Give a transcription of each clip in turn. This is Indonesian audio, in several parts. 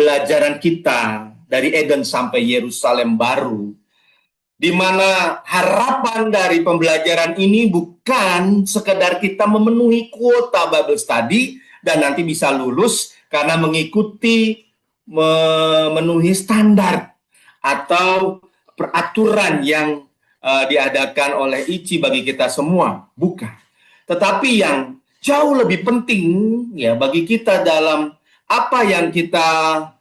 pembelajaran kita dari Eden sampai Yerusalem baru, di mana harapan dari pembelajaran ini bukan sekedar kita memenuhi kuota Bible study dan nanti bisa lulus karena mengikuti memenuhi standar atau peraturan yang diadakan oleh ICI bagi kita semua, bukan. Tetapi yang jauh lebih penting ya bagi kita dalam apa yang kita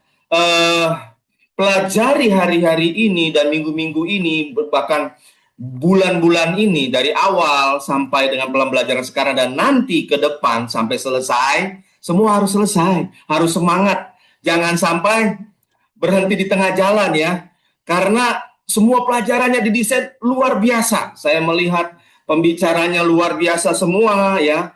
pelajari hari-hari ini dan minggu-minggu ini, bahkan bulan-bulan ini, dari awal sampai dengan pembelajaran sekarang dan nanti ke depan sampai selesai, semua harus selesai, harus semangat. Jangan sampai berhenti di tengah jalan ya, karena semua pelajarannya didesain luar biasa. Saya melihat pembicaranya luar biasa semua ya,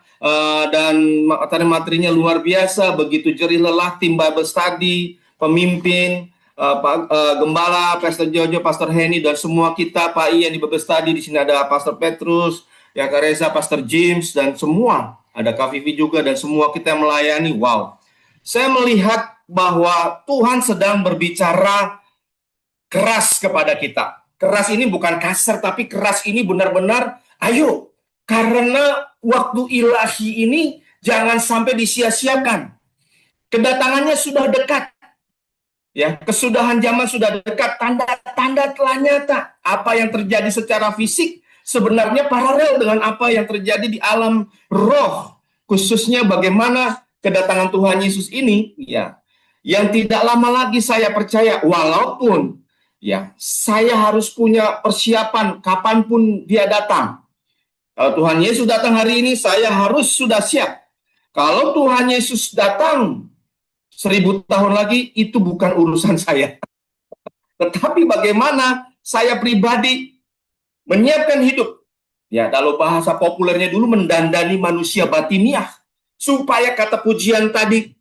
dan materi-materinya luar biasa, begitu jerih lelah tim Bible study, pemimpin, Pak Gembala, Pastor Jojo, Pastor Henny, dan semua kita, Pak Ian di Bible Study. Di sini ada Pastor Petrus, ya Kak Reza, Pastor James, dan semua. Ada Kak Vivi juga, dan semua kita yang melayani. Wow. Saya melihat bahwa Tuhan sedang berbicara keras kepada kita. Keras ini bukan kasar, tapi keras ini benar-benar, ayo. Karena waktu ilahi ini jangan sampai disia-siakan. Kedatangannya sudah dekat. Ya, kesudahan zaman sudah dekat, tanda-tanda telah nyata. Apa yang terjadi secara fisik sebenarnya paralel dengan apa yang terjadi di alam roh, khususnya bagaimana kedatangan Tuhan Yesus ini, ya, yang tidak lama lagi saya percaya, walaupun ya saya harus punya persiapan kapanpun dia datang. Kalau Tuhan Yesus datang hari ini, saya harus sudah siap. Kalau Tuhan Yesus datang 1000 tahun lagi, itu bukan urusan saya. Tetapi bagaimana saya pribadi menyiapkan hidup. Ya, kalau bahasa populernya dulu mendandani manusia batiniah. Supaya kata pujian tadi,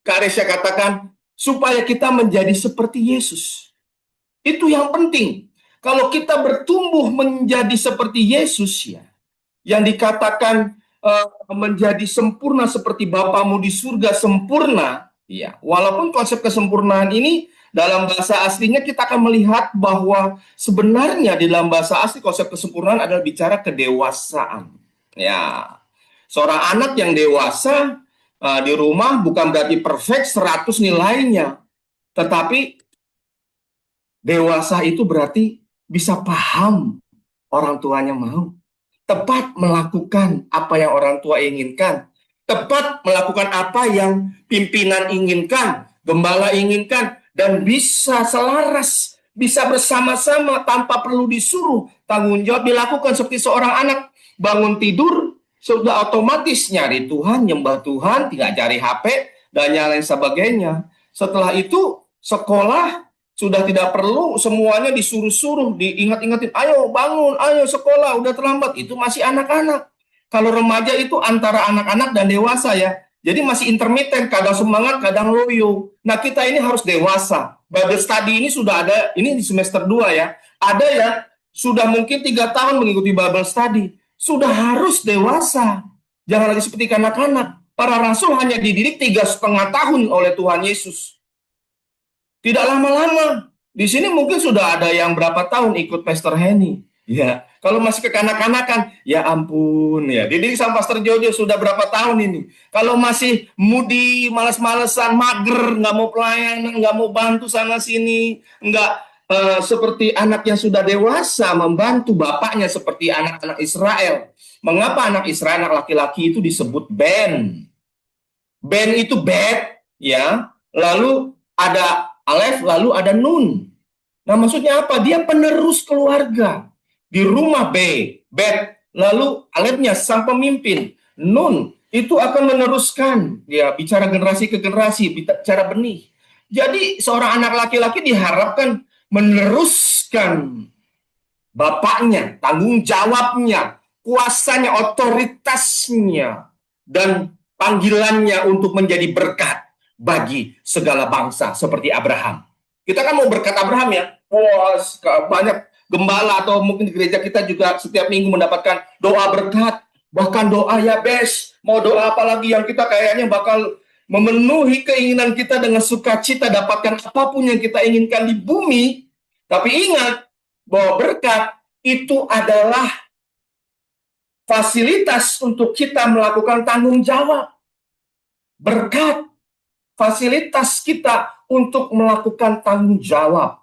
Kak Resya katakan, supaya kita menjadi seperti Yesus. Itu yang penting. Kalau kita bertumbuh menjadi seperti Yesus, ya, yang dikatakan menjadi sempurna seperti Bapamu di surga sempurna, ya, walaupun konsep kesempurnaan ini dalam bahasa aslinya kita akan melihat bahwa sebenarnya di dalam bahasa asli konsep kesempurnaan adalah bicara kedewasaan. Ya, seorang anak yang dewasa di rumah bukan berarti perfect 100 nilainya, tetapi dewasa itu berarti bisa paham orang tuanya mau, tepat melakukan apa yang orang tua inginkan, tepat melakukan apa yang pimpinan inginkan, gembala inginkan, dan bisa selaras, bisa bersama-sama tanpa perlu disuruh. Tanggung jawab dilakukan seperti seorang anak bangun tidur, sudah otomatis nyari Tuhan, nyembah Tuhan, tidak cari HP, dan yang lain sebagainya. Setelah itu, sekolah sudah tidak perlu semuanya disuruh-suruh, diingat-ingatin, ayo bangun, ayo sekolah, udah terlambat. Itu masih anak-anak. Kalau remaja itu antara anak-anak dan dewasa ya. Jadi masih intermittent, kadang semangat, kadang loyo. Nah, kita ini harus dewasa. Bible study ini sudah ada, ini di semester 2 ya. Ada ya, sudah mungkin 3 tahun mengikuti Bible study. Sudah harus dewasa. Jangan lagi seperti anak-anak. Para rasul hanya dididik 3,5 tahun oleh Tuhan Yesus. Tidak lama-lama. Di sini mungkin sudah ada yang berapa tahun ikut Pastor Henny. Ya, kalau masih kekanak-kanakan, ya ampun ya. Dididik sama Pastor Jojo sudah berapa tahun ini. Kalau masih mudi, malas-malesan, mager, nggak mau pelayanan, nggak mau bantu sana sini, nggak seperti anak yang sudah dewasa membantu bapaknya seperti anak-anak Israel. Mengapa anak Israel, anak laki-laki itu disebut Ben? Ben itu bet, ya. Lalu ada Alef, lalu ada Nun. Nah, maksudnya apa? Dia penerus keluarga. Di rumah Bet, lalu Alefnya sang pemimpin. Nun itu akan meneruskan, ya, bicara generasi ke generasi, bicara benih. Jadi seorang anak laki-laki diharapkan meneruskan bapaknya, tanggung jawabnya, kuasanya, otoritasnya, dan panggilannya untuk menjadi berkat bagi segala bangsa seperti Abraham. Kita kan mau berkat Abraham ya. Wah, banyak gembala atau mungkin di gereja kita juga setiap minggu mendapatkan doa berkat. Bahkan doa Yabes. Mau doa apa lagi yang kita kayaknya bakal memenuhi keinginan kita dengan sukacita, dapatkan apapun yang kita inginkan di bumi. Tapi ingat bahwa berkat itu adalah fasilitas untuk kita melakukan tanggung jawab. Berkat fasilitas kita untuk melakukan tanggung jawab.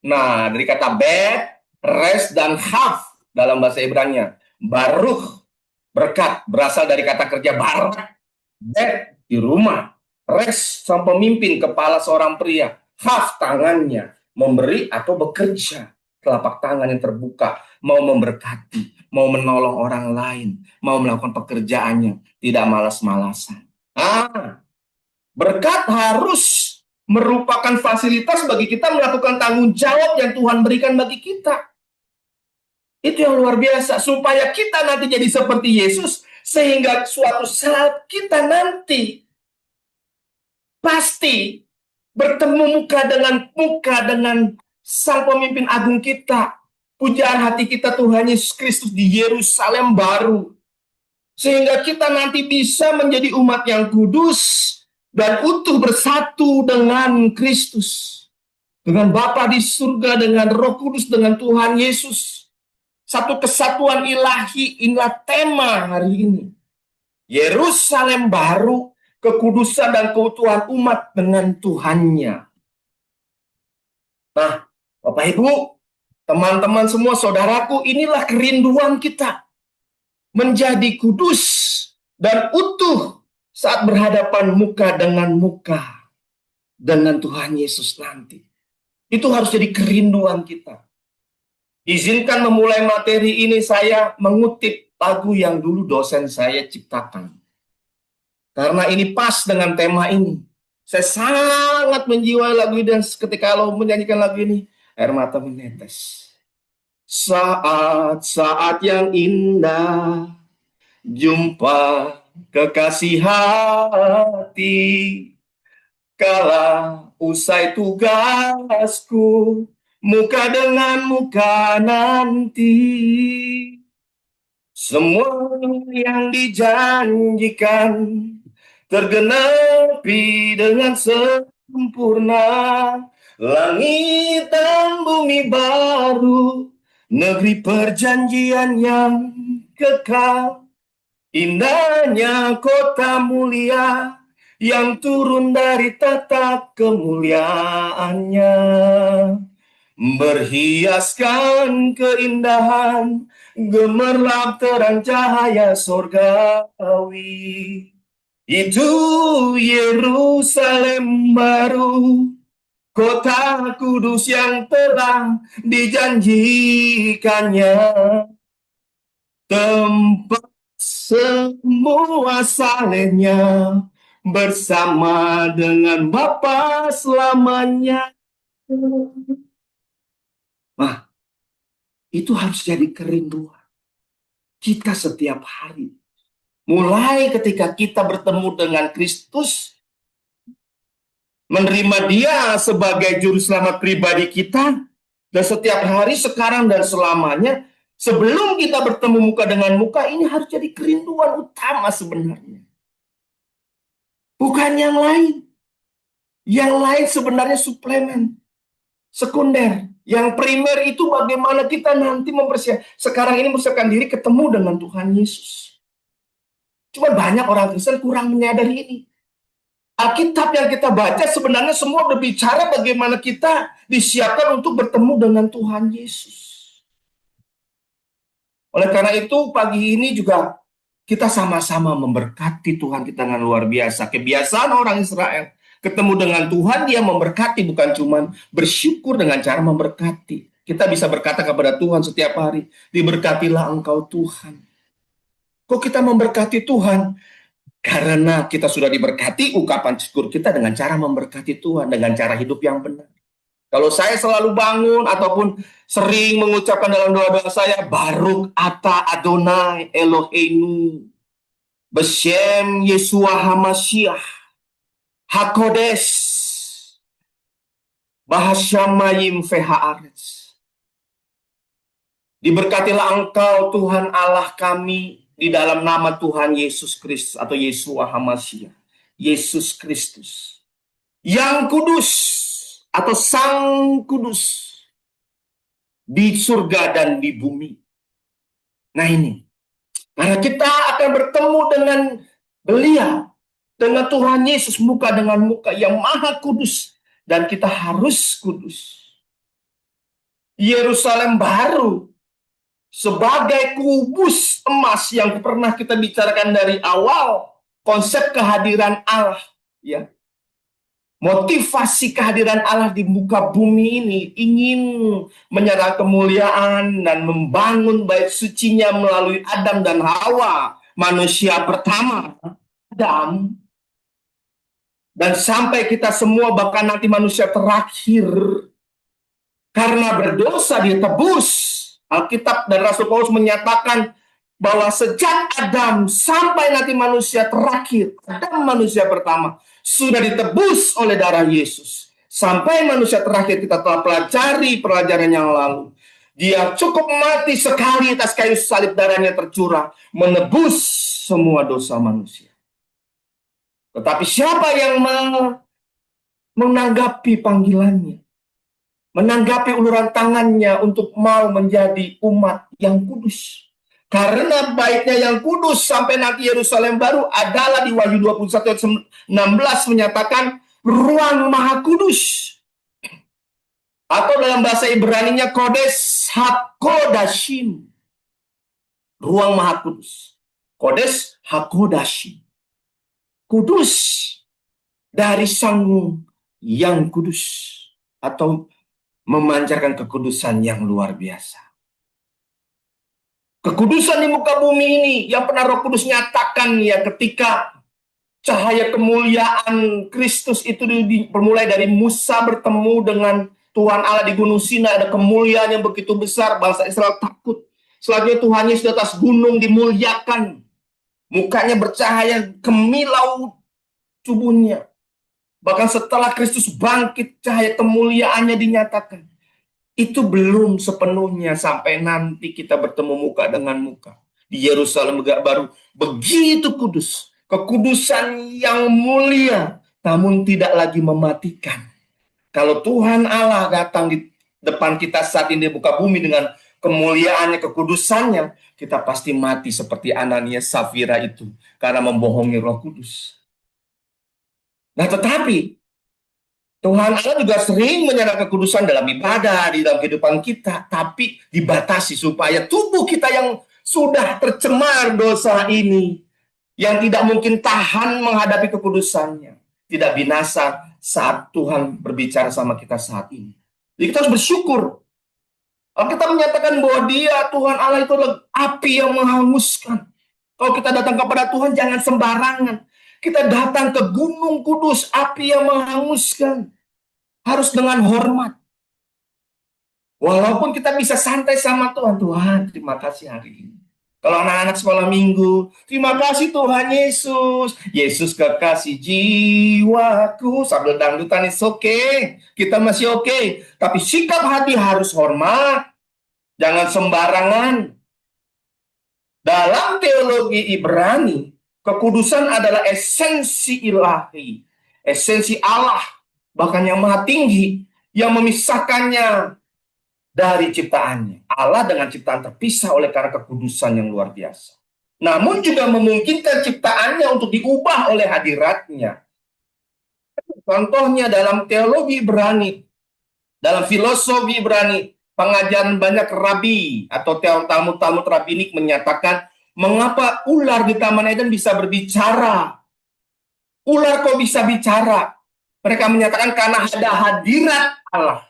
Nah, dari kata bet, res, dan have dalam bahasa Ibrani, baruch, berkat, berasal dari kata kerja barak, bet, di rumah, res, sang pemimpin, kepala seorang pria, have, tangannya, memberi atau bekerja, telapak tangan yang terbuka, mau memberkati, mau menolong orang lain, mau melakukan pekerjaannya, tidak malas-malasan. Berkat harus merupakan fasilitas bagi kita melakukan tanggung jawab yang Tuhan berikan bagi kita. Itu yang luar biasa, supaya kita nanti jadi seperti Yesus, sehingga suatu saat kita nanti pasti bertemu muka dengan Sang Pemimpin Agung kita. Pujaan hati kita Tuhan Yesus Kristus di Yerusalem baru. Sehingga kita nanti bisa menjadi umat yang kudus dan utuh bersatu dengan Kristus. Dengan Bapa di surga, dengan Roh Kudus, dengan Tuhan Yesus. Satu kesatuan ilahi, inilah tema hari ini. Yerusalem baru, kekudusan dan keutuhan umat dengan Tuhannya. Nah, Bapak Ibu, teman-teman semua, saudaraku, inilah kerinduan kita. Menjadi kudus dan utuh saat berhadapan muka dengan Tuhan Yesus nanti. Itu harus jadi kerinduan kita. Izinkan memulai materi ini saya mengutip lagu yang dulu dosen saya ciptakan. Karena ini pas dengan tema ini. Saya sangat menjiwai lagu ini dan ketika lo menyanyikan lagu ini, air mata menetes. Saat-saat yang indah, jumpa kekasih hati, kala usai tugasku, muka dengan muka nanti. Semua yang dijanjikan tergenapi dengan sempurna. Langit dan bumi baru, negeri perjanjian yang kekal. Indahnya kota mulia yang turun dari tata kemuliaannya, berhiaskan keindahan, gemerlap terang cahaya sorgawi. Itu Yerusalem baru, kota kudus yang telah dijanjikannya, tempat semua salehnya bersama dengan Bapa selamanya. Nah, itu harus jadi kerinduan kita setiap hari. Mulai ketika kita bertemu dengan Kristus, menerima Dia sebagai juru selamat pribadi kita, dan setiap hari, sekarang dan selamanya, sebelum kita bertemu muka dengan muka, ini harus jadi kerinduan utama sebenarnya. Bukan yang lain. Yang lain sebenarnya suplemen, sekunder. Yang primer itu bagaimana kita nanti sekarang ini mempersiapkan diri ketemu dengan Tuhan Yesus. Cuma banyak orang Kristen kurang menyadari ini. Alkitab yang kita baca sebenarnya semua berbicara bagaimana kita disiapkan untuk bertemu dengan Tuhan Yesus. Oleh karena itu pagi ini juga kita sama-sama memberkati Tuhan kita dengan luar biasa. Kebiasaan orang Israel ketemu dengan Tuhan, dia memberkati, bukan cuma bersyukur dengan cara memberkati. Kita bisa berkata kepada Tuhan setiap hari, diberkatilah engkau Tuhan. Kok kita memberkati Tuhan? Karena kita sudah diberkati, ungkapan syukur kita dengan cara memberkati Tuhan, dengan cara hidup yang benar. Kalau saya selalu bangun ataupun sering mengucapkan dalam doa-doa saya, Baruch ata Adonai Eloheinu, Beshem Yeshua HaMashiach, HaKodesh, Bahasyamayim Vehaaretz. Diberkatilah engkau Tuhan Allah kami di dalam nama Tuhan Yesus Kristus atau Yeshua HaMashiach. Yesus Kristus, yang kudus atau Sang Kudus di surga dan di bumi. Nah ini, karena kita akan bertemu dengan Beliau, dengan Tuhan Yesus muka dengan muka yang maha kudus, dan kita harus kudus. Yerusalem baru sebagai kubus emas yang pernah kita bicarakan dari awal, konsep kehadiran Allah, ya. Motivasi kehadiran Allah di muka bumi ini ingin menyerah kemuliaan dan membangun bait sucinya melalui Adam dan Hawa, manusia pertama, Adam, dan sampai kita semua, bahkan nanti manusia terakhir, karena berdosa ditebus. Alkitab dan Rasul Paulus menyatakan bahwa sejak Adam sampai nanti manusia terakhir, Adam manusia pertama, sudah ditebus oleh darah Yesus. Sampai manusia terakhir kita telah pelajari pelajaran yang lalu. Dia cukup mati sekali atas kayu salib, darahnya tercurah, menebus semua dosa manusia. Tetapi siapa yang menanggapi panggilannya? Menanggapi uluran tangannya untuk mau menjadi umat yang kudus. Karena baiknya yang kudus sampai nanti Yerusalem baru adalah di Wahyu 21 ayat 16 menyatakan ruang maha kudus. Atau dalam bahasa Ibraninya Kodes HaKodashim. Ruang maha kudus. Kodes HaKodashim. Kudus dari Sang yang kudus. Atau memancarkan kekudusan yang luar biasa. Kekudusan di muka bumi ini yang pernah Roh Kudus nyatakan ya ketika cahaya kemuliaan Kristus itu bermulai dari Musa bertemu dengan Tuhan Allah di Gunung Sinai, ada kemuliaan yang begitu besar, bangsa Israel takut. Selanjutnya Tuhan Yesus di atas gunung dimuliakan, mukanya bercahaya kemilau tubuhnya. Bahkan setelah Kristus bangkit, cahaya kemuliaannya dinyatakan. Itu belum sepenuhnya sampai nanti kita bertemu muka dengan muka. Di Yerusalem baru begitu kudus. Kekudusan yang mulia, namun tidak lagi mematikan. Kalau Tuhan Allah datang di depan kita saat ini di muka bumi dengan kemuliaannya, kekudusannya, kita pasti mati seperti Ananias Safira itu. Karena membohongi Roh Kudus. Nah tetapi Tuhan Allah juga sering menyerahkan kekudusan dalam ibadah, di dalam kehidupan kita, tapi dibatasi supaya tubuh kita yang sudah tercemar dosa ini, yang tidak mungkin tahan menghadapi kekudusannya, tidak binasa saat Tuhan berbicara sama kita saat ini. Jadi kita harus bersyukur. Kita menyatakan bahwa Dia, Tuhan Allah itu adalah api yang menghanguskan. Kalau kita datang kepada Tuhan jangan sembarangan. Kita datang ke Gunung Kudus, api yang menghanguskan. Harus dengan hormat. Walaupun kita bisa santai sama Tuhan. Tuhan, terima kasih hari ini. Kalau anak-anak sekolah minggu, terima kasih Tuhan Yesus. Yesus kekasih jiwaku. Sambil dangdutan, it's okay. Kita masih okay. Tapi sikap hati harus hormat. Jangan sembarangan. Dalam teologi Ibrani, kekudusan adalah esensi ilahi, esensi Allah, bahkan yang maha tinggi, yang memisahkannya dari ciptaannya. Allah dengan ciptaan terpisah oleh karena kekudusan yang luar biasa. Namun juga memungkinkan ciptaannya untuk diubah oleh hadiratnya. Contohnya dalam teologi Ibrani, dalam filosofi Ibrani, pengajaran banyak rabi atau Talmud rabbinik menyatakan mengapa ular di Taman Eden bisa berbicara. Ular kok bisa bicara? Mereka menyatakan karena ada hadirat Allah.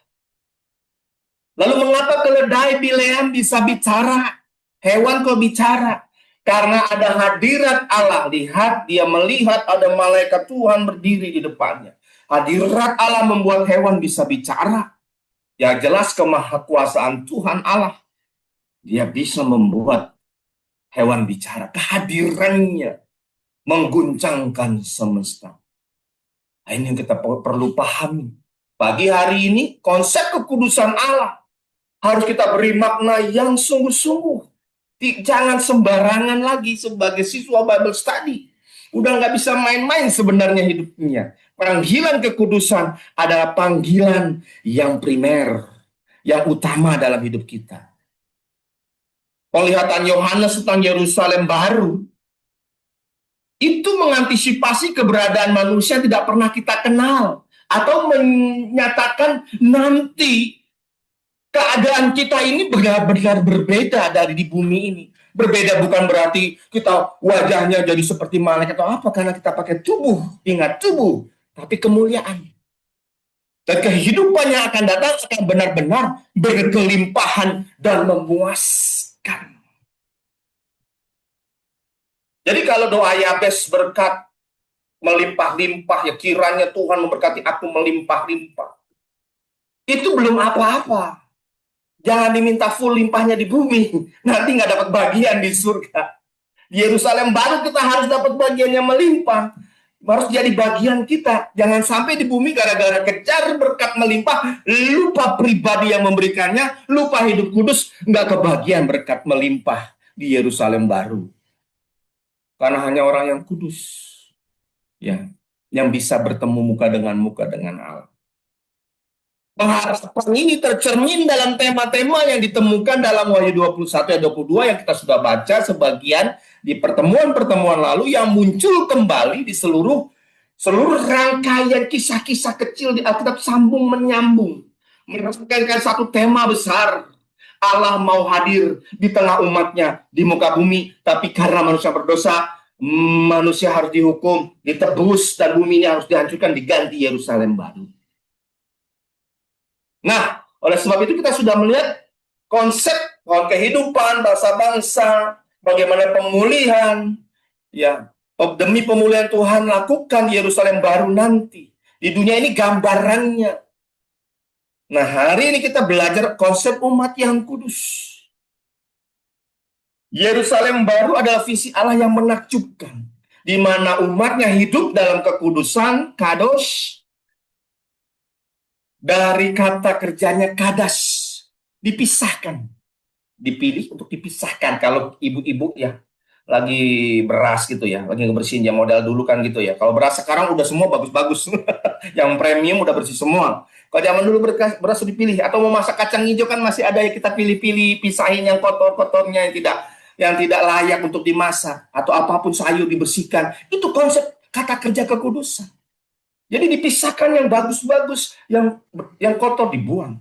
Lalu mengapa keledai Bileam bisa bicara? Hewan kok bicara? Karena ada hadirat Allah. Lihat, dia melihat ada malaikat Tuhan berdiri di depannya. Hadirat Allah membuat hewan bisa bicara. Ya jelas kemahakuasaan Tuhan Allah. Dia bisa membuat hewan bicara. Kehadirannya mengguncangkan semesta. Nah, ini yang kita perlu pahami. Pagi hari ini konsep kekudusan Allah harus kita beri makna yang sungguh-sungguh. Jangan sembarangan lagi sebagai siswa Bible study. Udah nggak bisa main-main sebenarnya hidupnya. Panggilan kekudusan adalah panggilan yang primer, yang utama dalam hidup kita. Penglihatan Yohanes tentang Yerusalem baru itu mengantisipasi keberadaan manusia yang tidak pernah kita kenal, atau menyatakan nanti keadaan kita ini benar-benar berbeda dari di bumi ini. Berbeda bukan berarti kita wajahnya jadi seperti malaikat atau apa, karena kita pakai tubuh, ingat tubuh, tapi kemuliaan. Dan kehidupan yang akan datang akan benar-benar berkelimpahan dan memuaskan. Jadi kalau doa Yabes berkat melimpah-limpah, ya kiranya Tuhan memberkati aku melimpah-limpah, itu belum apa-apa. Jangan diminta full limpahnya di bumi, nanti nggak dapat bagian di surga. Di Yerusalem baru kita harus dapat bagiannya melimpah, harus jadi bagian kita. Jangan sampai di bumi gara-gara kejar berkat melimpah, lupa pribadi yang memberikannya, lupa hidup kudus, nggak kebagian berkat melimpah di Yerusalem baru. Karena hanya orang yang kudus, ya, yang bisa bertemu muka dengan Allah. Pengharapan ini tercermin dalam tema-tema yang ditemukan dalam Wahyu 21 ayat 22 yang kita sudah baca sebagian di pertemuan-pertemuan lalu, yang muncul kembali di seluruh rangkaian kisah-kisah kecil di Alkitab, sambung menyambung, merasakan satu tema besar. Allah mau hadir di tengah umatnya di muka bumi, tapi karena manusia berdosa, manusia harus dihukum, ditebus, dan bumi ini harus dihancurkan, diganti Yerusalem baru. Nah, oleh sebab itu kita sudah melihat konsep kehidupan bangsa-bangsa, bagaimana pemulihan, ya, demi pemulihan Tuhan lakukan di Yerusalem baru nanti. Di dunia ini gambarannya. Nah, hari ini kita belajar konsep umat yang kudus. Yerusalem baru adalah visi Allah yang menakjubkan, di mana umatnya hidup dalam kekudusan, kadosh. Dari kata kerjanya kadas, dipisahkan, dipilih untuk dipisahkan. Kalau ibu-ibu ya lagi beras gitu ya, lagi ngebersihin, ya modal dulu kan gitu ya. Kalau beras sekarang udah semua bagus-bagus, yang premium udah bersih semua. Kalau zaman dulu beras dipilih, atau mau masak kacang hijau kan masih ada yang kita pilih-pilih, pisahin yang kotor-kotornya, yang tidak layak untuk dimasak, atau apapun sayur dibersihkan. Itu konsep kata kerja kekudusan. Jadi dipisahkan yang bagus-bagus, yang kotor dibuang.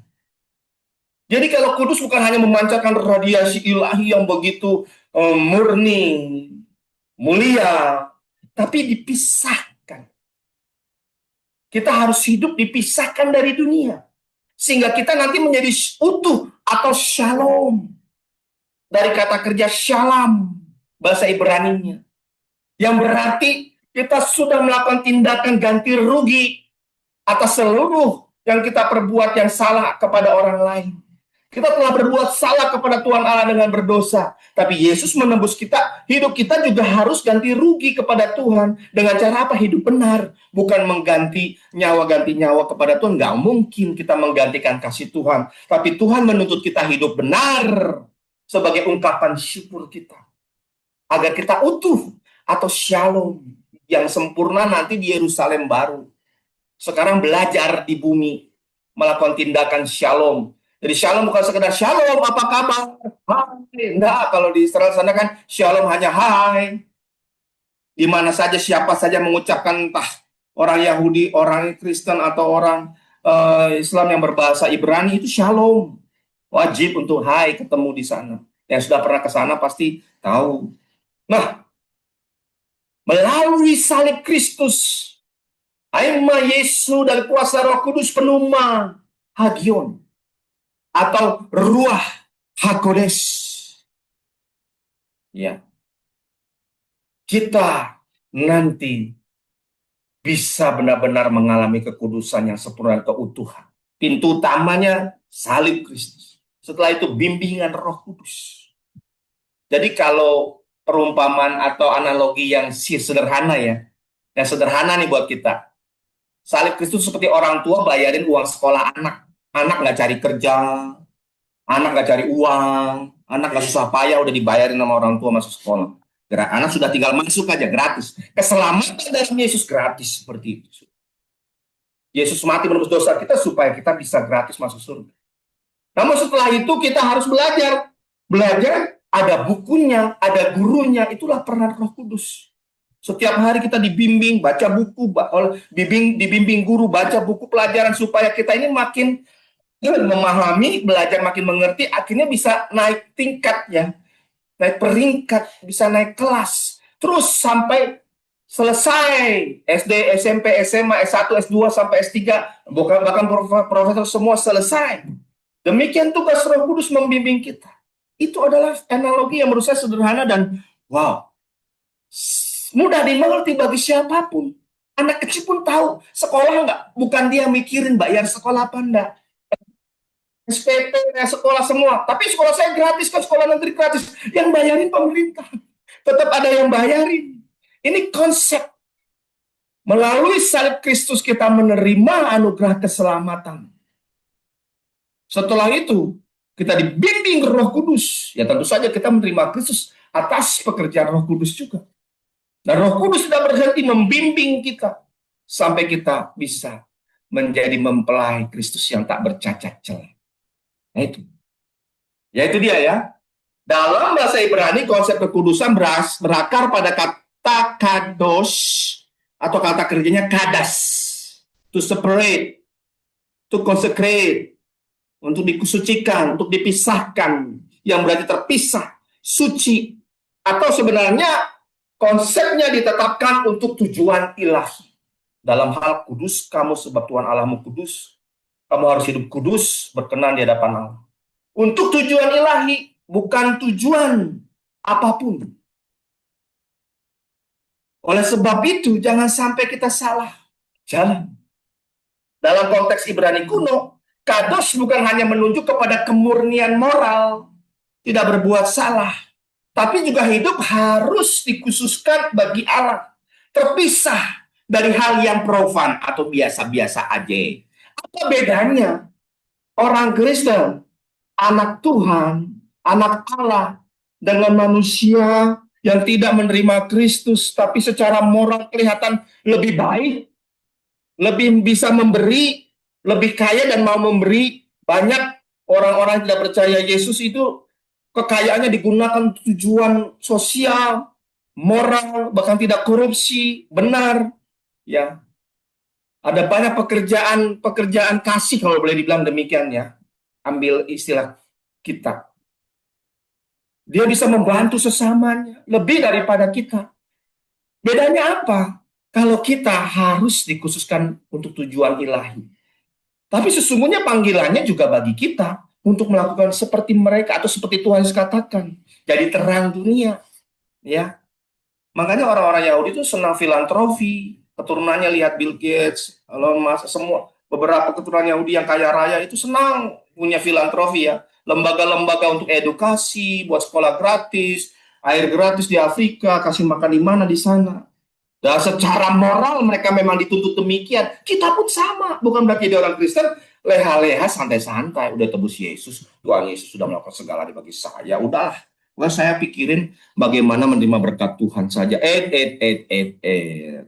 Jadi kalau kudus bukan hanya memancarkan radiasi ilahi yang begitu murni, mulia, tapi dipisahkan. Kita harus hidup dipisahkan dari dunia, sehingga kita nanti menjadi utuh atau shalom. Dari kata kerja shalom, bahasa Ibraninya, yang berarti kita sudah melakukan tindakan ganti rugi atas seluruh yang kita perbuat yang salah kepada orang lain. Kita telah berbuat salah kepada Tuhan Allah dengan berdosa. Tapi Yesus menembus kita. Hidup kita juga harus ganti rugi kepada Tuhan. Dengan cara apa? Hidup benar. Bukan ganti nyawa kepada Tuhan. Nggak mungkin kita menggantikan kasih Tuhan. Tapi Tuhan menuntut kita hidup benar sebagai ungkapan syukur kita, agar kita utuh atau shalom yang sempurna nanti di Yerusalem baru. Sekarang belajar di bumi melakukan tindakan shalom. Jadi shalom bukan sekedar shalom, apa kabar? Hai. Enggak, kalau di Israel sana kan shalom hanya hai. Di mana saja, siapa saja mengucapkan, entah orang Yahudi, orang Kristen, atau orang Islam yang berbahasa Ibrani, itu shalom. Wajib untuk hai ketemu di sana. Yang sudah pernah ke sana pasti tahu. Nah, melalui salib Kristus, Aima Yesu dari kuasa Roh Kudus penuma Hagion atau Ruah Hakodes. Ya. Kita nanti bisa benar-benar mengalami kekudusan yang sempurna, keutuhan. Pintu utamanya salib Kristus. Setelah itu bimbingan Roh Kudus. Jadi kalau perumpamaan atau analogi yang sederhana ya, yang sederhana nih buat kita. Salib Kristus seperti orang tua bayarin uang sekolah anak. Anak nggak cari kerja, anak nggak cari uang, anak nggak susah payah, udah dibayarin sama orang tua masuk sekolah. Anak sudah tinggal masuk aja gratis. Keselamatan dalam Yesus gratis seperti itu. Yesus mati menebus dosa kita supaya kita bisa gratis masuk surga. Namun setelah itu kita harus belajar. Belajar, ada bukunya, ada gurunya, itulah peran Roh Kudus. Setiap hari kita dibimbing, baca buku, dibimbing guru, baca buku pelajaran supaya kita ini makin memahami, belajar makin mengerti, akhirnya bisa naik tingkat ya, naik peringkat, bisa naik kelas. Terus sampai selesai SD, SMP, SMA, S1, S2 sampai S3, bahkan profesor semua selesai. Demikian tugas Roh Kudus membimbing kita. Itu adalah analogi yang menurut saya sederhana dan wow, mudah dimengerti bagi siapapun. Anak kecil pun tahu sekolah nggak, bukan dia mikirin bayar sekolah apa enggak. SPP, sekolah semua. Tapi sekolah saya gratis kan, sekolah negeri gratis. Yang bayarin pemerintah. Tetap ada yang bayarin. Ini konsep. Melalui salib Kristus kita menerima anugerah keselamatan. Setelah itu, kita dibimbing Roh Kudus. Ya tentu saja kita menerima Kristus atas pekerjaan Roh Kudus juga. Dan Roh Kudus sudah berhenti membimbing kita sampai kita bisa menjadi mempelai Kristus yang tak bercacat celah. Nah itu. Ya itu dia ya. Dalam bahasa Ibrani konsep kekudusan berakar pada kata kados atau kata kerjanya kadas. To separate, to consecrate, untuk disucikan, untuk dipisahkan, yang berarti terpisah, suci, atau sebenarnya konsepnya ditetapkan untuk tujuan ilahi. Dalam hal kudus, kamu sebab Tuhan Allahmu kudus, kamu harus hidup kudus, berkenan di hadapan Allah. Untuk tujuan ilahi, bukan tujuan apapun. Oleh sebab itu, jangan sampai kita salah jalan. Dalam konteks Ibrani kuno, kados bukan hanya menunjuk kepada kemurnian moral, tidak berbuat salah, tapi juga hidup harus dikhususkan bagi Allah, terpisah dari hal yang profan atau biasa-biasa aja. Apa bedanya orang Kristen, anak Tuhan, anak Allah, dengan manusia yang tidak menerima Kristus, tapi secara moral kelihatan lebih baik, lebih bisa memberi, lebih kaya dan mau memberi. Banyak orang-orang yang tidak percaya Yesus itu kekayaannya digunakan untuk tujuan sosial, moral, bahkan tidak korupsi, benar. Ya, ada banyak pekerjaan kasih kalau boleh dibilang demikian ya. Ambil istilah kita. Dia bisa membantu sesamanya lebih daripada kita. Bedanya apa? Kalau kita harus dikhususkan untuk tujuan ilahi. Tapi sesungguhnya panggilannya juga bagi kita untuk melakukan seperti mereka atau seperti Tuhan katakan, jadi terang dunia. Ya, makanya orang-orang Yahudi itu senang filantropi, keturunannya lihat Bill Gates, Elon Musk, semua beberapa keturunan Yahudi yang kaya raya itu senang punya filantropi ya, lembaga-lembaga untuk edukasi, buat sekolah gratis, air gratis di Afrika, kasih makan di mana di sana. Dan secara moral mereka memang dituntut demikian. Kita pun sama. Bukan berarti dia orang Kristen leha-leha santai-santai. Udah tebus Yesus. Tuhan Yesus sudah melakukan segala bagi saya. Udahlah. Bukan saya pikirin bagaimana menerima berkat Tuhan saja.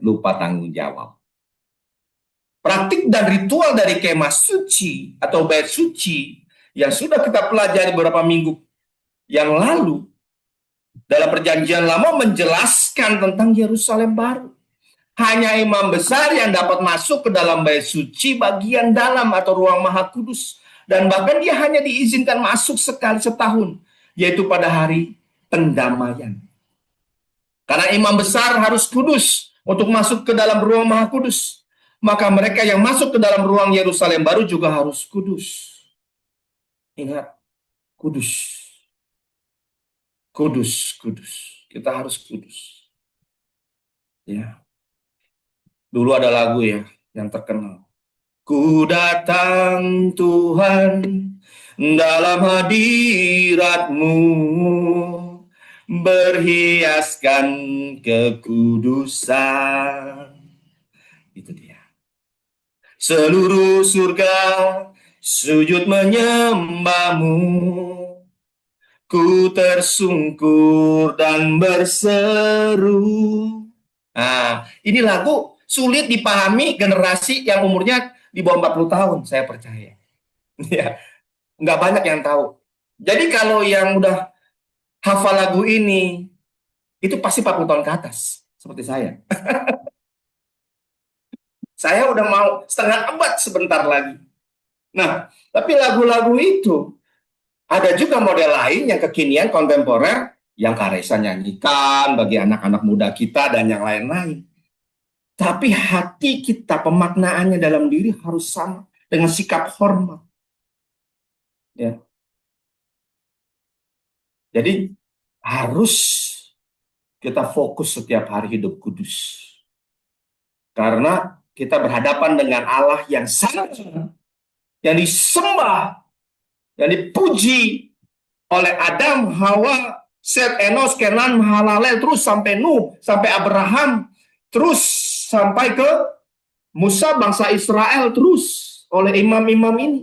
Lupa tanggung jawab. Praktik dan ritual dari kemah suci atau bait suci yang sudah kita pelajari beberapa minggu yang lalu dalam perjanjian lama menjelaskan tentang Yerusalem baru. Hanya imam besar yang dapat masuk ke dalam bait suci bagian dalam atau ruang maha kudus. Dan bahkan dia hanya diizinkan masuk sekali setahun, yaitu pada hari pendamaian. Karena imam besar harus kudus untuk masuk ke dalam ruang maha kudus. Maka mereka yang masuk ke dalam ruang Yerusalem baru juga harus kudus. Ingat, kudus. Kudus, kudus. Kita harus kudus. Ya. Dulu ada lagu ya yang terkenal. Ku datang Tuhan dalam hadirat-Mu, berhiaskan kekudusan. Itu dia. Seluruh surga sujud menyembah-Mu. Ku tersungkur dan berseru. Nah, ini lagu sulit dipahami generasi yang umurnya di bawah 40 tahun, saya percaya. Ya, nggak banyak yang tahu. Jadi kalau yang udah hafal lagu ini, itu pasti 40 tahun ke atas, seperti saya. Saya udah mau setengah abad sebentar lagi. Nah, tapi lagu-lagu itu ada juga model lain yang kekinian kontemporer yang Karesa nyanyikan bagi anak-anak muda kita dan yang lain-lain. Tapi hati kita pemaknaannya dalam diri harus sama dengan sikap hormat. Ya. Jadi harus kita fokus setiap hari hidup kudus. Karena kita berhadapan dengan Allah yang sangat, yang disembah, yang dipuji oleh Adam, Hawa, Set, Enos, Kenan, Mahalalel, terus sampai Nuh, sampai Abraham, terus sampai ke Musa, bangsa Israel, terus oleh imam-imam ini.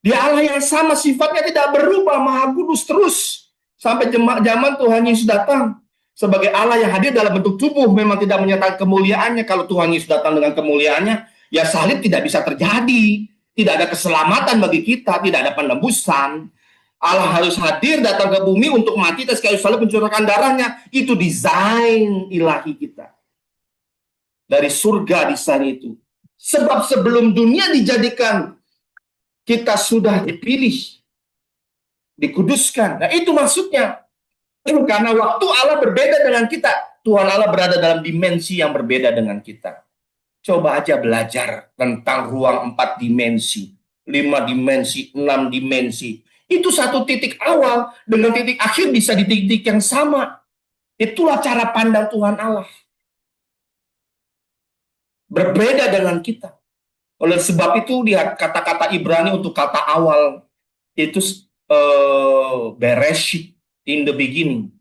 Dia Allah yang sama, sifatnya tidak berubah, maha kudus terus. Sampai zaman Tuhan Yesus datang. Sebagai Allah yang hadir dalam bentuk tubuh, memang tidak menyatakan kemuliaannya. Kalau Tuhan Yesus datang dengan kemuliaannya, ya salib tidak bisa terjadi. Tidak ada keselamatan bagi kita, tidak ada penebusan. Allah harus hadir datang ke bumi untuk mati atas kayu salib mencurahkan darahnya. Itu desain ilahi kita. Dari surga desain itu. Sebab sebelum dunia dijadikan, kita sudah dipilih, dikuduskan. Nah itu maksudnya. Karena waktu Allah berbeda dengan kita. Tuhan Allah berada dalam dimensi yang berbeda dengan kita. Coba aja belajar tentang ruang 4 dimensi, 5 dimensi, 6 dimensi. Itu satu titik awal dengan titik akhir bisa di titik yang sama. Itulah cara pandang Tuhan Allah. Berbeda dengan kita. Oleh sebab itu lihat kata-kata Ibrani untuk kata awal itu Bereshit, in the beginning,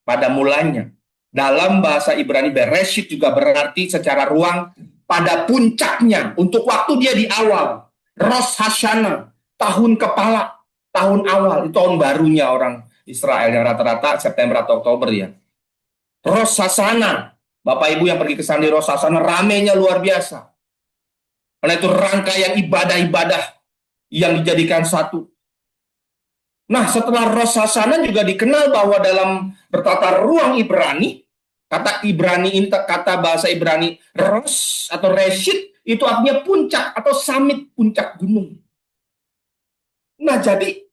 pada mulanya. Dalam bahasa Ibrani Bereshit juga berarti secara ruang pada puncaknya, untuk waktu dia di awal. Rosh Hashanah, tahun kepala, tahun awal, itu tahun barunya orang Israel yang rata-rata September atau Oktober ya. Rosh Hashanah, Bapak Ibu yang pergi ke sana di Rosh Hashanah, ramenya luar biasa. Karena itu rangkaian ibadah-ibadah yang dijadikan satu. Nah, setelah Rosh Hashanah juga dikenal bahwa dalam bertata ruang Ibrani, kata Ibrani ini, kata bahasa Ibrani Rosh atau Reshit, itu artinya puncak atau summit, puncak gunung. Nah, jadi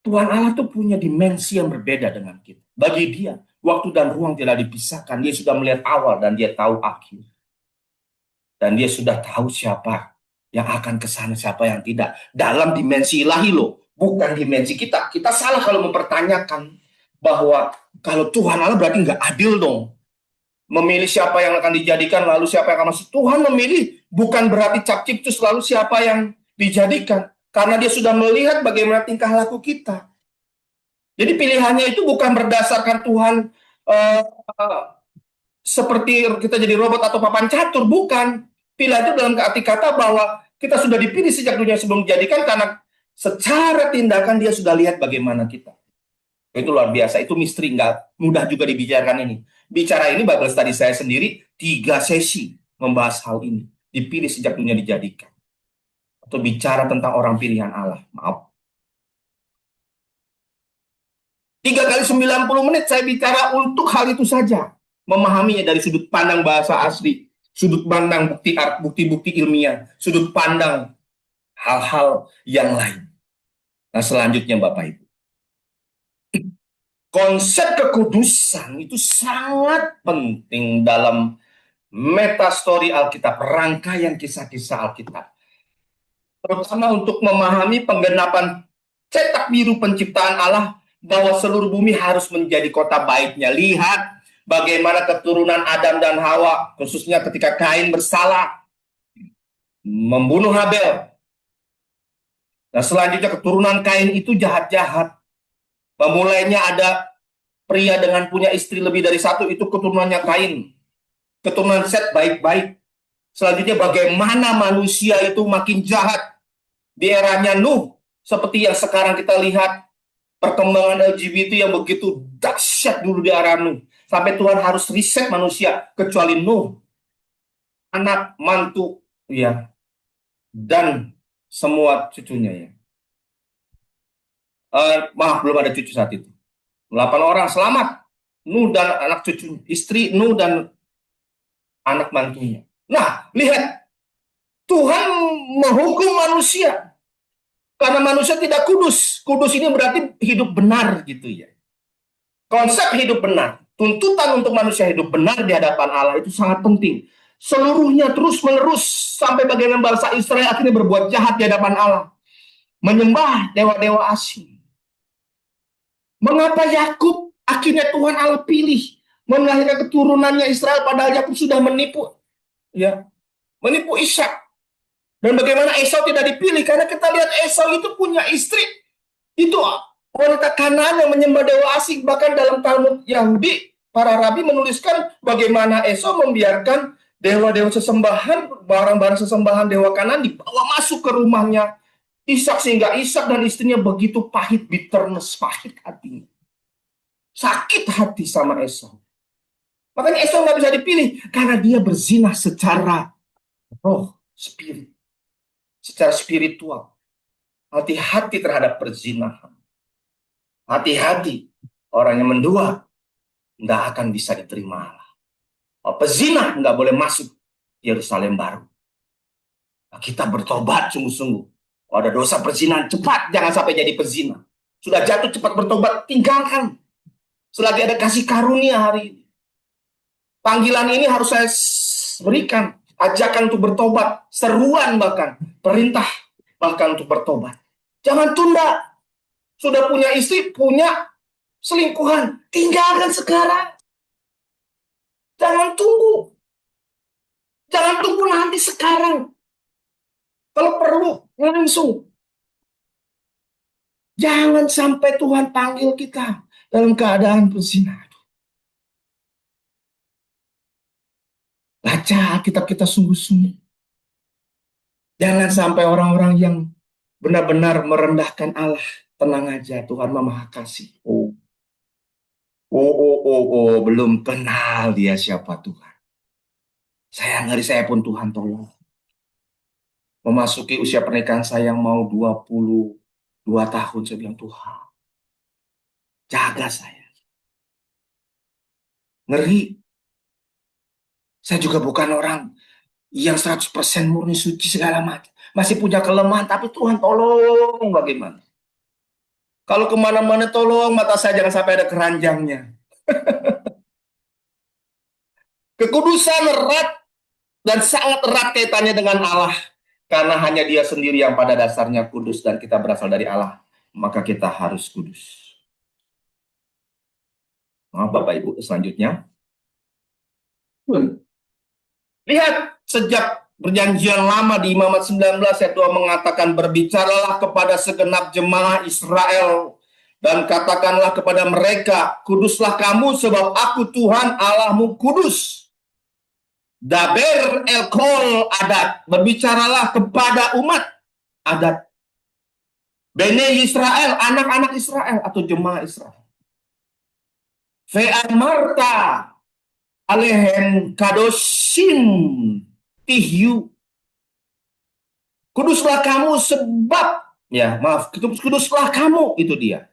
Tuhan Allah tuh punya dimensi yang berbeda dengan kita. Bagi dia, waktu dan ruang tidak dipisahkan. Dia sudah melihat awal dan dia tahu akhir. Dan dia sudah tahu siapa yang akan ke sana, siapa yang tidak. Dalam dimensi ilahi loh, bukan dimensi kita. Kita salah kalau mempertanyakan bahwa kalau Tuhan Allah berarti nggak adil dong. Memilih siapa yang akan dijadikan, lalu siapa yang akan masuk. Tuhan memilih, bukan berarti capciptus lalu siapa yang dijadikan. Karena dia sudah melihat bagaimana tingkah laku kita. Jadi pilihannya itu bukan berdasarkan Tuhan seperti kita jadi robot atau papan catur, bukan. Pilihan itu dalam arti kata bahwa kita sudah dipilih sejak dunia sebelum dijadikan karena secara tindakan dia sudah lihat bagaimana kita. Itu luar biasa, itu misteri, nggak mudah juga dibicarakan ini. Bicara ini Bible study saya sendiri 3 sesi membahas hal ini. Dipilih sejak dunia dijadikan. Atau bicara tentang orang pilihan Allah. Maaf. 3 kali 90 menit saya bicara untuk hal itu saja. Memahaminya dari sudut pandang bahasa asli, sudut pandang bukti-bukti ilmiah, sudut pandang hal-hal yang lain. Nah, selanjutnya Bapak Ibu. Konsep kekudusan itu sangat penting dalam metastory Alkitab, rangkaian kisah-kisah Alkitab. Terutama untuk memahami penggenapan cetak biru penciptaan Allah bahwa seluruh bumi harus menjadi kota baiknya. Lihat bagaimana keturunan Adam dan Hawa, khususnya ketika Kain bersalah, membunuh Habel. Nah, selanjutnya keturunan Kain itu jahat-jahat. Pemulainya ada pria dengan punya istri lebih dari satu, itu keturunannya Kain. Keturunan Set baik-baik. Selanjutnya bagaimana manusia itu makin jahat. Di eranya Nuh, Seperti yang sekarang kita lihat perkembangan LGBT yang begitu dahsyat dulu di era Nuh. Sampai Tuhan harus riset manusia, kecuali Nuh, anak, mantu, ya, dan semua cucunya ya. Maaf, belum ada cucu saat itu. 8 orang selamat. Nuh dan anak cucu, istri Nuh dan anak mantunya. Nah, lihat, Tuhan menghukum manusia karena manusia tidak kudus. Kudus ini berarti hidup benar gitu ya. Konsep hidup benar, tuntutan untuk manusia hidup benar di hadapan Allah itu sangat penting. Seluruhnya terus-menerus sampai bagian bangsa Israel akhirnya berbuat jahat di hadapan Allah. Menyembah dewa-dewa asing. Mengapa Yakub akhirnya Tuhan Allah pilih melahirkan keturunannya Israel padahal Yakub sudah menipu, ya, menipu Ishak. Dan bagaimana Esau tidak dipilih? Karena kita lihat Esau itu punya istri, itu wanita Kanaan yang menyembah dewa asing. Bahkan dalam Talmud Yahudi, para rabi menuliskan bagaimana Esau membiarkan dewa-dewa sesembahan, barang-barang sesembahan dewa Kanaan dibawa masuk ke rumahnya Ishak, sehingga Ishak dan istrinya begitu pahit, bitterness, pahit hatinya. Sakit hati sama Esau. Makanya Esau nggak bisa dipilih karena dia berzina secara roh, spirit, secara spiritual. Hati-hati terhadap perzinahan. Hati-hati, orang yang mendua nggak akan bisa diterima Allah. Pezina nggak boleh masuk Yerusalem baru. Nah, kita bertobat sungguh-sungguh. Kalau ada dosa perzinahan, cepat jangan sampai jadi pezina. Sudah jatuh, cepat bertobat, tinggalkan. Selagi ada kasih karunia hari ini. Panggilan ini harus saya berikan. Ajakan untuk bertobat, seruan bahkan, perintah bahkan untuk bertobat. Jangan tunda. Sudah punya istri, punya selingkuhan, tinggalkan sekarang. Jangan tunggu. Jangan tunggu nanti, sekarang. Kalau perlu, langsung. Jangan sampai Tuhan panggil kita dalam keadaan berzina. Baca Alkitab kita sungguh-sungguh. Jangan sampai orang-orang yang benar-benar merendahkan Allah. Tenang aja, Tuhan Maha Kasih. Belum kenal dia siapa Tuhan. Saya pun Tuhan tolong. Memasuki usia pernikahan saya yang mau 22 tahun, saya bilang, Tuhan, jaga saya. Ngeri. Saya juga bukan orang yang 100% murni suci segala macam. Masih punya kelemahan, tapi Tuhan tolong bagaimana. Kalau kemana-mana tolong, mata saya jangan sampai ada keranjangnya. Kekudusan erat dan sangat erat kaitannya dengan Allah. Karena hanya dia sendiri yang pada dasarnya kudus dan kita berasal dari Allah. Maka kita harus kudus. Nah, Bapak Ibu, selanjutnya. Lihat, sejak perjanjian lama di Imamat 19 ayat 2 mengatakan, berbicaralah kepada segenap jemaah Israel dan katakanlah kepada mereka, kuduslah kamu sebab aku Tuhan Allahmu kudus. Daber el kol adat, berbicaralah kepada umat adat. Bene Israel, anak-anak Israel atau jemaah Israel. Ve'amarta alehem kadoshim tihyu. Kuduslah kamu sebab, ya maaf, kuduslah kamu, itu dia.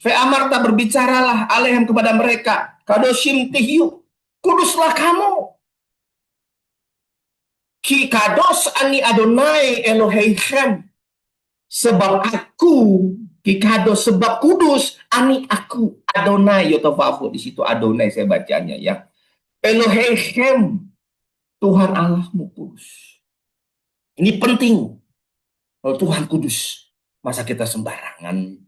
Ve'amarta, berbicaralah alehem kepada mereka, kadoshim tihyu, kuduslah kamu. Ki kados ani Adonai Elohechem, sebab aku, ki kados, sebab kudus, ani aku, Adonai, yotofafu, di situ Adonai saya bacanya ya. Elohechem, Tuhan Allahmu kudus. Ini penting. Kalau Tuhan kudus, masa kita sembarangan?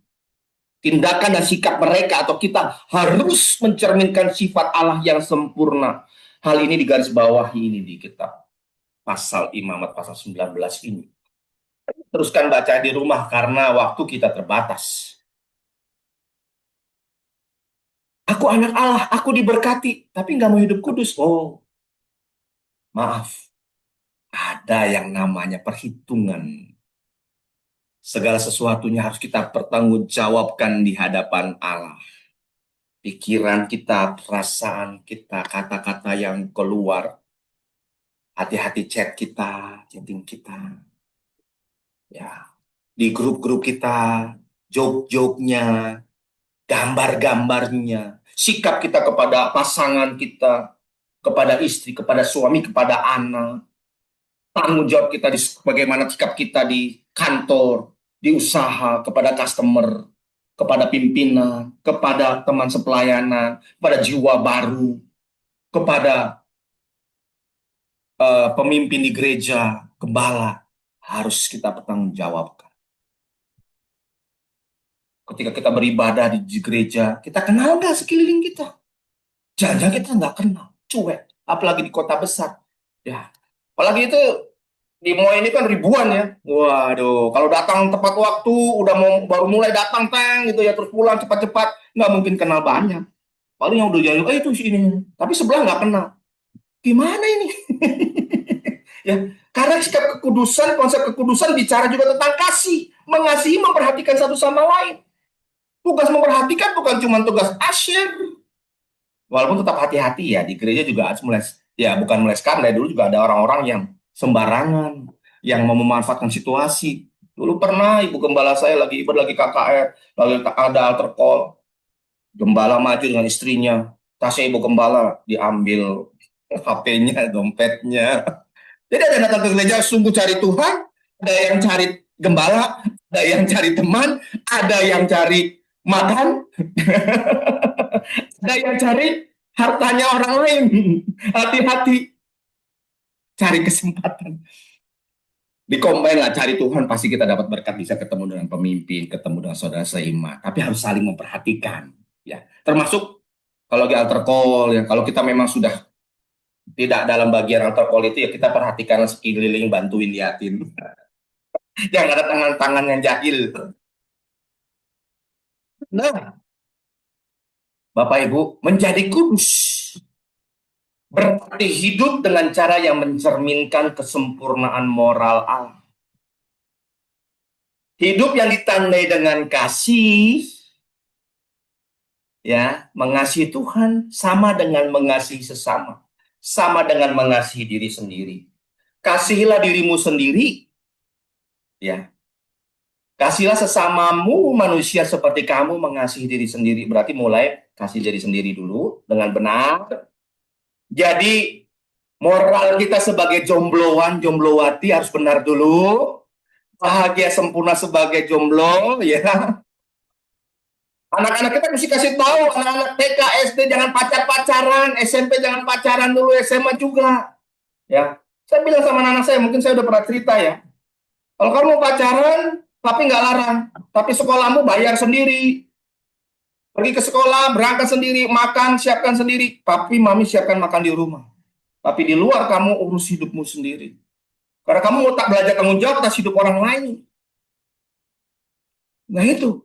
Tindakan dan sikap mereka atau kita harus mencerminkan sifat Allah yang sempurna. Hal ini digarisbawahi ini di kitab pasal Imamat pasal 19 ini. Teruskan baca di rumah karena waktu kita terbatas. Aku anak Allah, aku diberkati, tapi nggak mau hidup kudus. Oh, maaf. Ada yang namanya perhitungan Segala sesuatunya harus kita pertanggungjawabkan di hadapan Allah. Pikiran kita, perasaan kita, kata-kata yang keluar, hati-hati chat kita, chatting kita, ya, di grup-grup kita, joke-joke-nya, gambar-gambarnya, sikap kita kepada pasangan kita, kepada istri, kepada suami, kepada anak, tanggung jawab kita di bagaimana sikap kita di kantor, di usaha, kepada customer, kepada pimpinan, kepada teman sepelayanan, kepada jiwa baru, kepada pemimpin di gereja, gembala, harus kita pertanggungjawabkan. Ketika kita beribadah di gereja, kita kenal nggak sekeliling kita? Jangan kita nggak kenal, cuek. Apalagi di kota besar. Ya, apalagi itu di mall ini kan ribuan ya. Waduh, kalau datang tepat waktu, udah mau baru mulai datang teng gitu ya, terus pulang cepat-cepat, nggak mungkin kenal banyak. Paling yang udah jauh, itu ini. Tapi sebelah nggak kenal. Gimana ini? Ya, karena sikap kekudusan, konsep kekudusan bicara juga tentang kasih, mengasihi, memperhatikan satu sama lain. Tugas memperhatikan bukan cuma tugas asyir. Walaupun tetap hati-hati ya, di gereja juga harus mulai, ya bukan mulai sekarang, dari dulu juga ada orang-orang yang sembarangan, yang mau memanfaatkan situasi. Dulu pernah ibu gembala saya lagi KKR, lagi ada altar call, gembala maju dengan istrinya, tasnya ibu gembala diambil, HP-nya, dompetnya. Jadi ada yang datang ke gereja sungguh cari Tuhan, ada yang cari gembala, ada yang cari teman, ada yang cari makan, ada yang cari hartanya orang lain. Hati-hati, cari kesempatan. Dikombin lah, cari Tuhan, pasti kita dapat berkat, bisa ketemu dengan pemimpin, ketemu dengan saudara seiman. Tapi harus saling memperhatikan. Ya, termasuk kalau di altar call, ya, kalau kita memang sudah tidak dalam bagian altar call itu, ya kita perhatikan sekeliling, bantuin, liatin. Jangan ada tangan-tangan yang jahil. Nah, Bapak Ibu, menjadi kudus berarti hidup dengan cara yang mencerminkan kesempurnaan moral Allah. Hidup yang ditandai dengan kasih, ya, mengasihi Tuhan sama dengan mengasihi sesama, sama dengan mengasihi diri sendiri. Kasihilah dirimu sendiri, ya. Kasihlah sesamamu manusia seperti kamu mengasihi diri sendiri. Berarti mulai kasih diri sendiri dulu dengan benar. Jadi moral kita sebagai jombloan, jomblowati harus benar dulu. Bahagia sempurna sebagai jomblo, ya. Anak-anak kita mesti kasih tahu, anak-anak TK, SD jangan pacar-pacaran, SMP jangan pacaran dulu, SMA juga. Ya, saya bilang sama anak saya, mungkin saya udah pernah cerita ya. Kalau kamu mau pacaran, tapi nggak larang, tapi sekolahmu bayar sendiri. Pergi ke sekolah, berangkat sendiri, makan, siapkan sendiri. Papi, mami siapkan makan di rumah. Tapi di luar kamu urus hidupmu sendiri. Karena kamu mau tak belajar tanggung jawab atas hidup orang lain. Nah itu.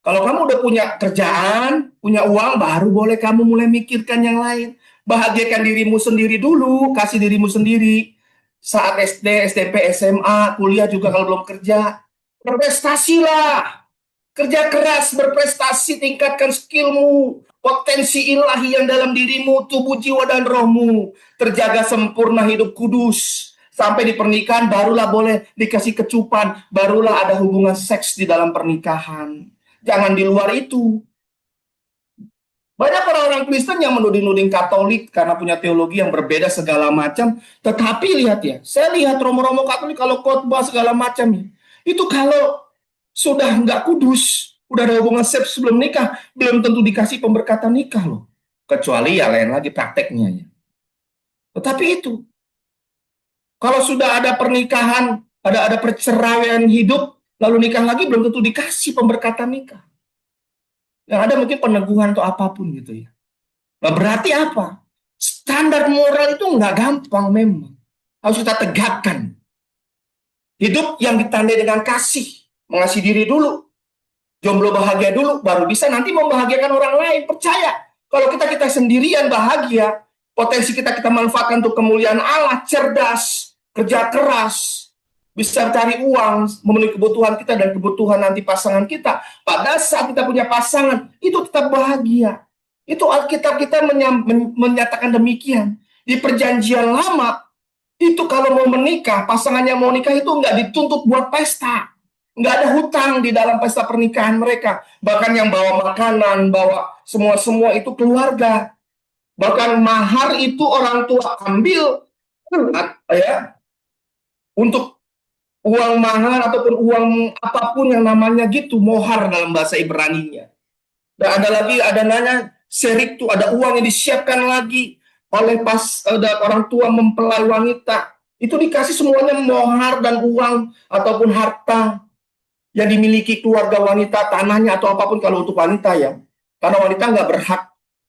Kalau kamu udah punya kerjaan, punya uang, baru boleh kamu mulai mikirkan yang lain. Bahagiakan dirimu sendiri dulu, kasih dirimu sendiri. Saat SD, SMP, SMA, kuliah juga kalau belum kerja. Berprestasilah. Kerja keras, berprestasi, tingkatkan skillmu. Potensi ilahi yang dalam dirimu, tubuh, jiwa, dan rohmu. Terjaga sempurna, hidup kudus. Sampai di pernikahan barulah boleh dikasih kecupan. Barulah ada hubungan seks di dalam pernikahan. Jangan di luar itu. Banyak orang-orang Kristen yang menuding-nuding Katolik karena punya teologi yang berbeda segala macam. Tetapi lihat ya, saya lihat romo-romo Katolik kalau khotbah segala macam ya, itu kalau sudah nggak kudus, udah ada hubungan seks sebelum nikah, belum tentu dikasih pemberkatan nikah loh. Kecuali ya lain lagi prakteknya ya. Tetapi itu, kalau sudah ada pernikahan, ada perceraian hidup, lalu nikah lagi belum tentu dikasih pemberkatan nikah. Yang ada mungkin peneguhan atau apapun gitu ya. Nah, berarti apa? Standar moral itu nggak gampang memang. Harus kita tegakkan. Hidup yang ditandai dengan kasih. Mengasihi diri dulu. Jomblo bahagia dulu, baru bisa nanti membahagiakan orang lain. Percaya. Kalau kita sendirian bahagia, potensi kita manfaatkan untuk kemuliaan Allah, cerdas, kerja keras, bisa cari uang, memenuhi kebutuhan kita dan kebutuhan nanti pasangan kita. Pada saat kita punya pasangan, itu tetap bahagia. Itu Alkitab kita menyatakan demikian. Di perjanjian lama, itu kalau mau menikah, pasangannya mau nikah itu nggak dituntut buat pesta. Nggak ada hutang di dalam pesta pernikahan mereka. Bahkan yang bawa makanan, bawa semua-semua itu keluarga. Bahkan mahar itu orang tua ambil ya untuk uang mahar ataupun uang apapun yang namanya gitu, mohar dalam bahasa Ibrani-nya. Dan ada lagi, ada nanya serik tuh, ada uang yang disiapkan lagi oleh orang tua mempelai wanita. Itu dikasih semuanya mohar dan uang ataupun harta yang dimiliki keluarga wanita, tanahnya atau apapun kalau untuk wanita ya. Karena wanita nggak berhak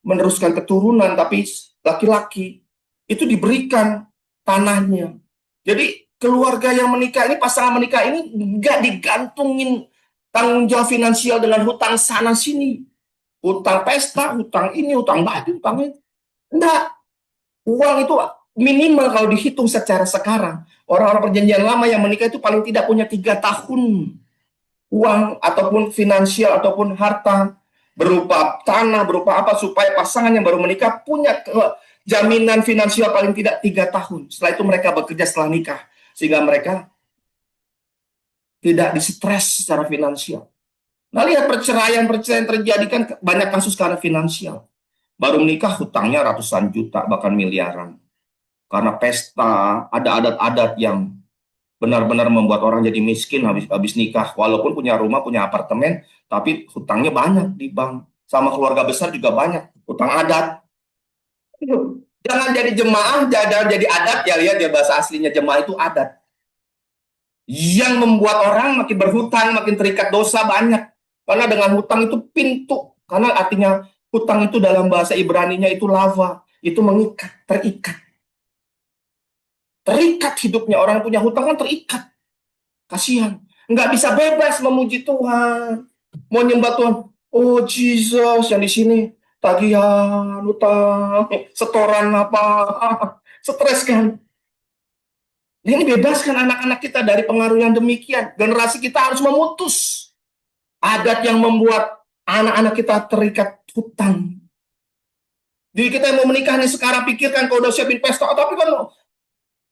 meneruskan keturunan, tapi laki-laki itu diberikan tanahnya. Jadi keluarga yang menikah ini, pasangan menikah ini nggak digantungin tanggung jawab finansial dengan hutang sana sini. Hutang pesta, hutang ini, hutang baju, hutang itu. Enggak. Uang itu minimal kalau dihitung secara sekarang. Orang-orang perjanjian lama yang menikah itu paling tidak punya 3 tahun uang ataupun finansial ataupun harta berupa tanah, berupa apa, supaya pasangan yang baru menikah punya jaminan finansial paling tidak 3 tahun. Setelah itu mereka bekerja setelah nikah, sehingga mereka tidak distres secara finansial. Nah, lihat perceraian terjadi kan banyak kasus karena finansial. Baru menikah hutangnya ratusan juta, bahkan miliaran. Karena pesta, ada adat-adat yang benar-benar membuat orang jadi miskin habis nikah. Walaupun punya rumah, punya apartemen, tapi hutangnya banyak di bank. Sama keluarga besar juga banyak, hutang adat. Jangan jadi jemaah, jangan jadi adat ya, lihat ya bahasa aslinya jemaah itu adat. Yang membuat orang makin berhutang, makin terikat dosa banyak. Karena dengan hutang itu pintu. Karena artinya hutang itu dalam bahasa Ibrani-nya itu lava. Itu mengikat, terikat. Terikat hidupnya. Orang punya hutang kan terikat. Kasihan. Nggak bisa bebas memuji Tuhan. Mau nyembah Tuhan. Oh Jesus, yang di sini tagihan, hutang, setoran apa. Stres kan. Ini bebaskan anak-anak kita dari pengaruh yang demikian. Generasi kita harus memutus adat yang membuat anak-anak kita terikat hutang. Jadi kita yang mau menikah nih sekarang pikirkan kalau udah siapin pesta. Tapi kan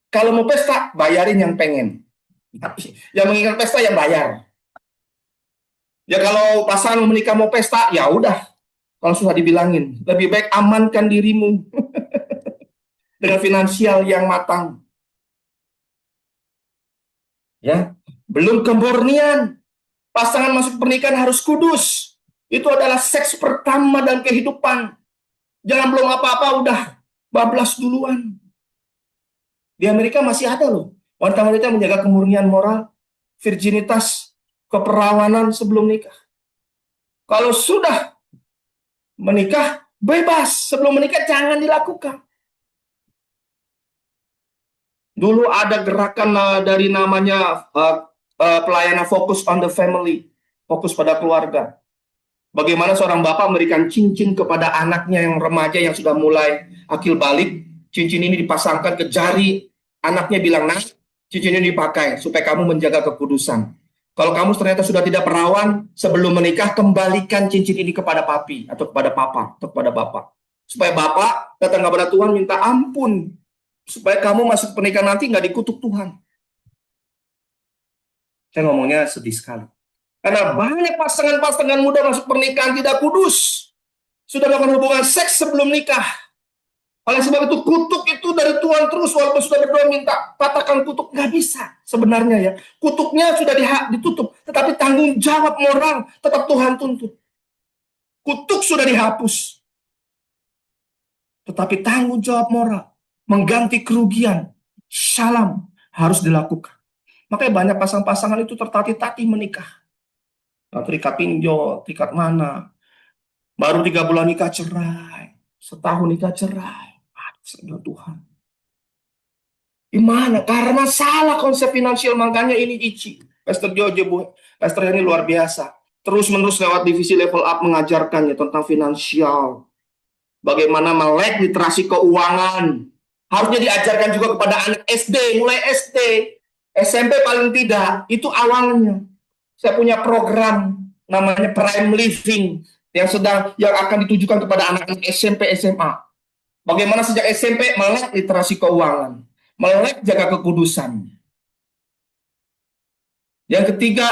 kalau mau pesta, bayarin yang pengen. Yang mengingat pesta yang bayar. Ya kalau pasangan mau menikah mau pesta, ya udah. Kalau susah dibilangin, lebih baik amankan dirimu dengan finansial yang matang. Ya, belum kemurnian. Pasangan masuk pernikahan harus kudus. Itu adalah seks pertama dalam kehidupan. Jangan belum apa-apa udah bablas duluan. Di Amerika masih ada loh wanita-wanita menjaga kemurnian moral, virginitas, keperawanan sebelum nikah. Kalau sudah menikah, bebas. Sebelum menikah jangan dilakukan. Dulu ada gerakan dari namanya pelayanan fokus on the family, fokus pada keluarga. Bagaimana seorang bapak memberikan cincin kepada anaknya yang remaja yang sudah mulai akil balik. Cincin ini dipasangkan ke jari. Anaknya bilang, nah, cincin ini dipakai supaya kamu menjaga kekudusan. Kalau kamu ternyata sudah tidak perawan, sebelum menikah, kembalikan cincin ini kepada papi, atau kepada papa, atau kepada bapak. Supaya bapak datang kepada Tuhan minta ampun. Supaya kamu masuk pernikahan nanti nggak dikutuk Tuhan. Saya ngomongnya sedih sekali. Karena banyak pasangan-pasangan muda masuk pernikahan tidak kudus. Sudah melakukan hubungan seks sebelum nikah. Oleh sebab itu kutuk itu dari Tuhan terus. Walaupun sudah berdoa minta patahkan kutuk. Nggak bisa sebenarnya ya. Kutuknya sudah ditutup. Tetapi tanggung jawab moral tetap Tuhan tuntut. Kutuk sudah dihapus. Tetapi tanggung jawab moral, mengganti kerugian, salam harus dilakukan. Makanya banyak pasangan-pasangan itu tertatih-tatih menikah. Terikat pinjol, terikat mana. Baru 3 bulan nikah cerai. Setahun nikah cerai. Aduh, Tuhan. Gimana? Karena salah konsep finansial. Makanya ini Ici. Pastor Jojo, Bu. Pastor ini luar biasa. Terus-menerus lewat divisi level up mengajarkannya tentang finansial. Bagaimana melek literasi keuangan. Harusnya diajarkan juga kepada anak SD, mulai SD. SMP paling tidak, itu awalnya. Saya punya program namanya Prime Living yang akan ditujukan kepada anak-anak SMP SMA. Bagaimana sejak SMP melek literasi keuangan, melek jaga kekudusan. Yang ketiga,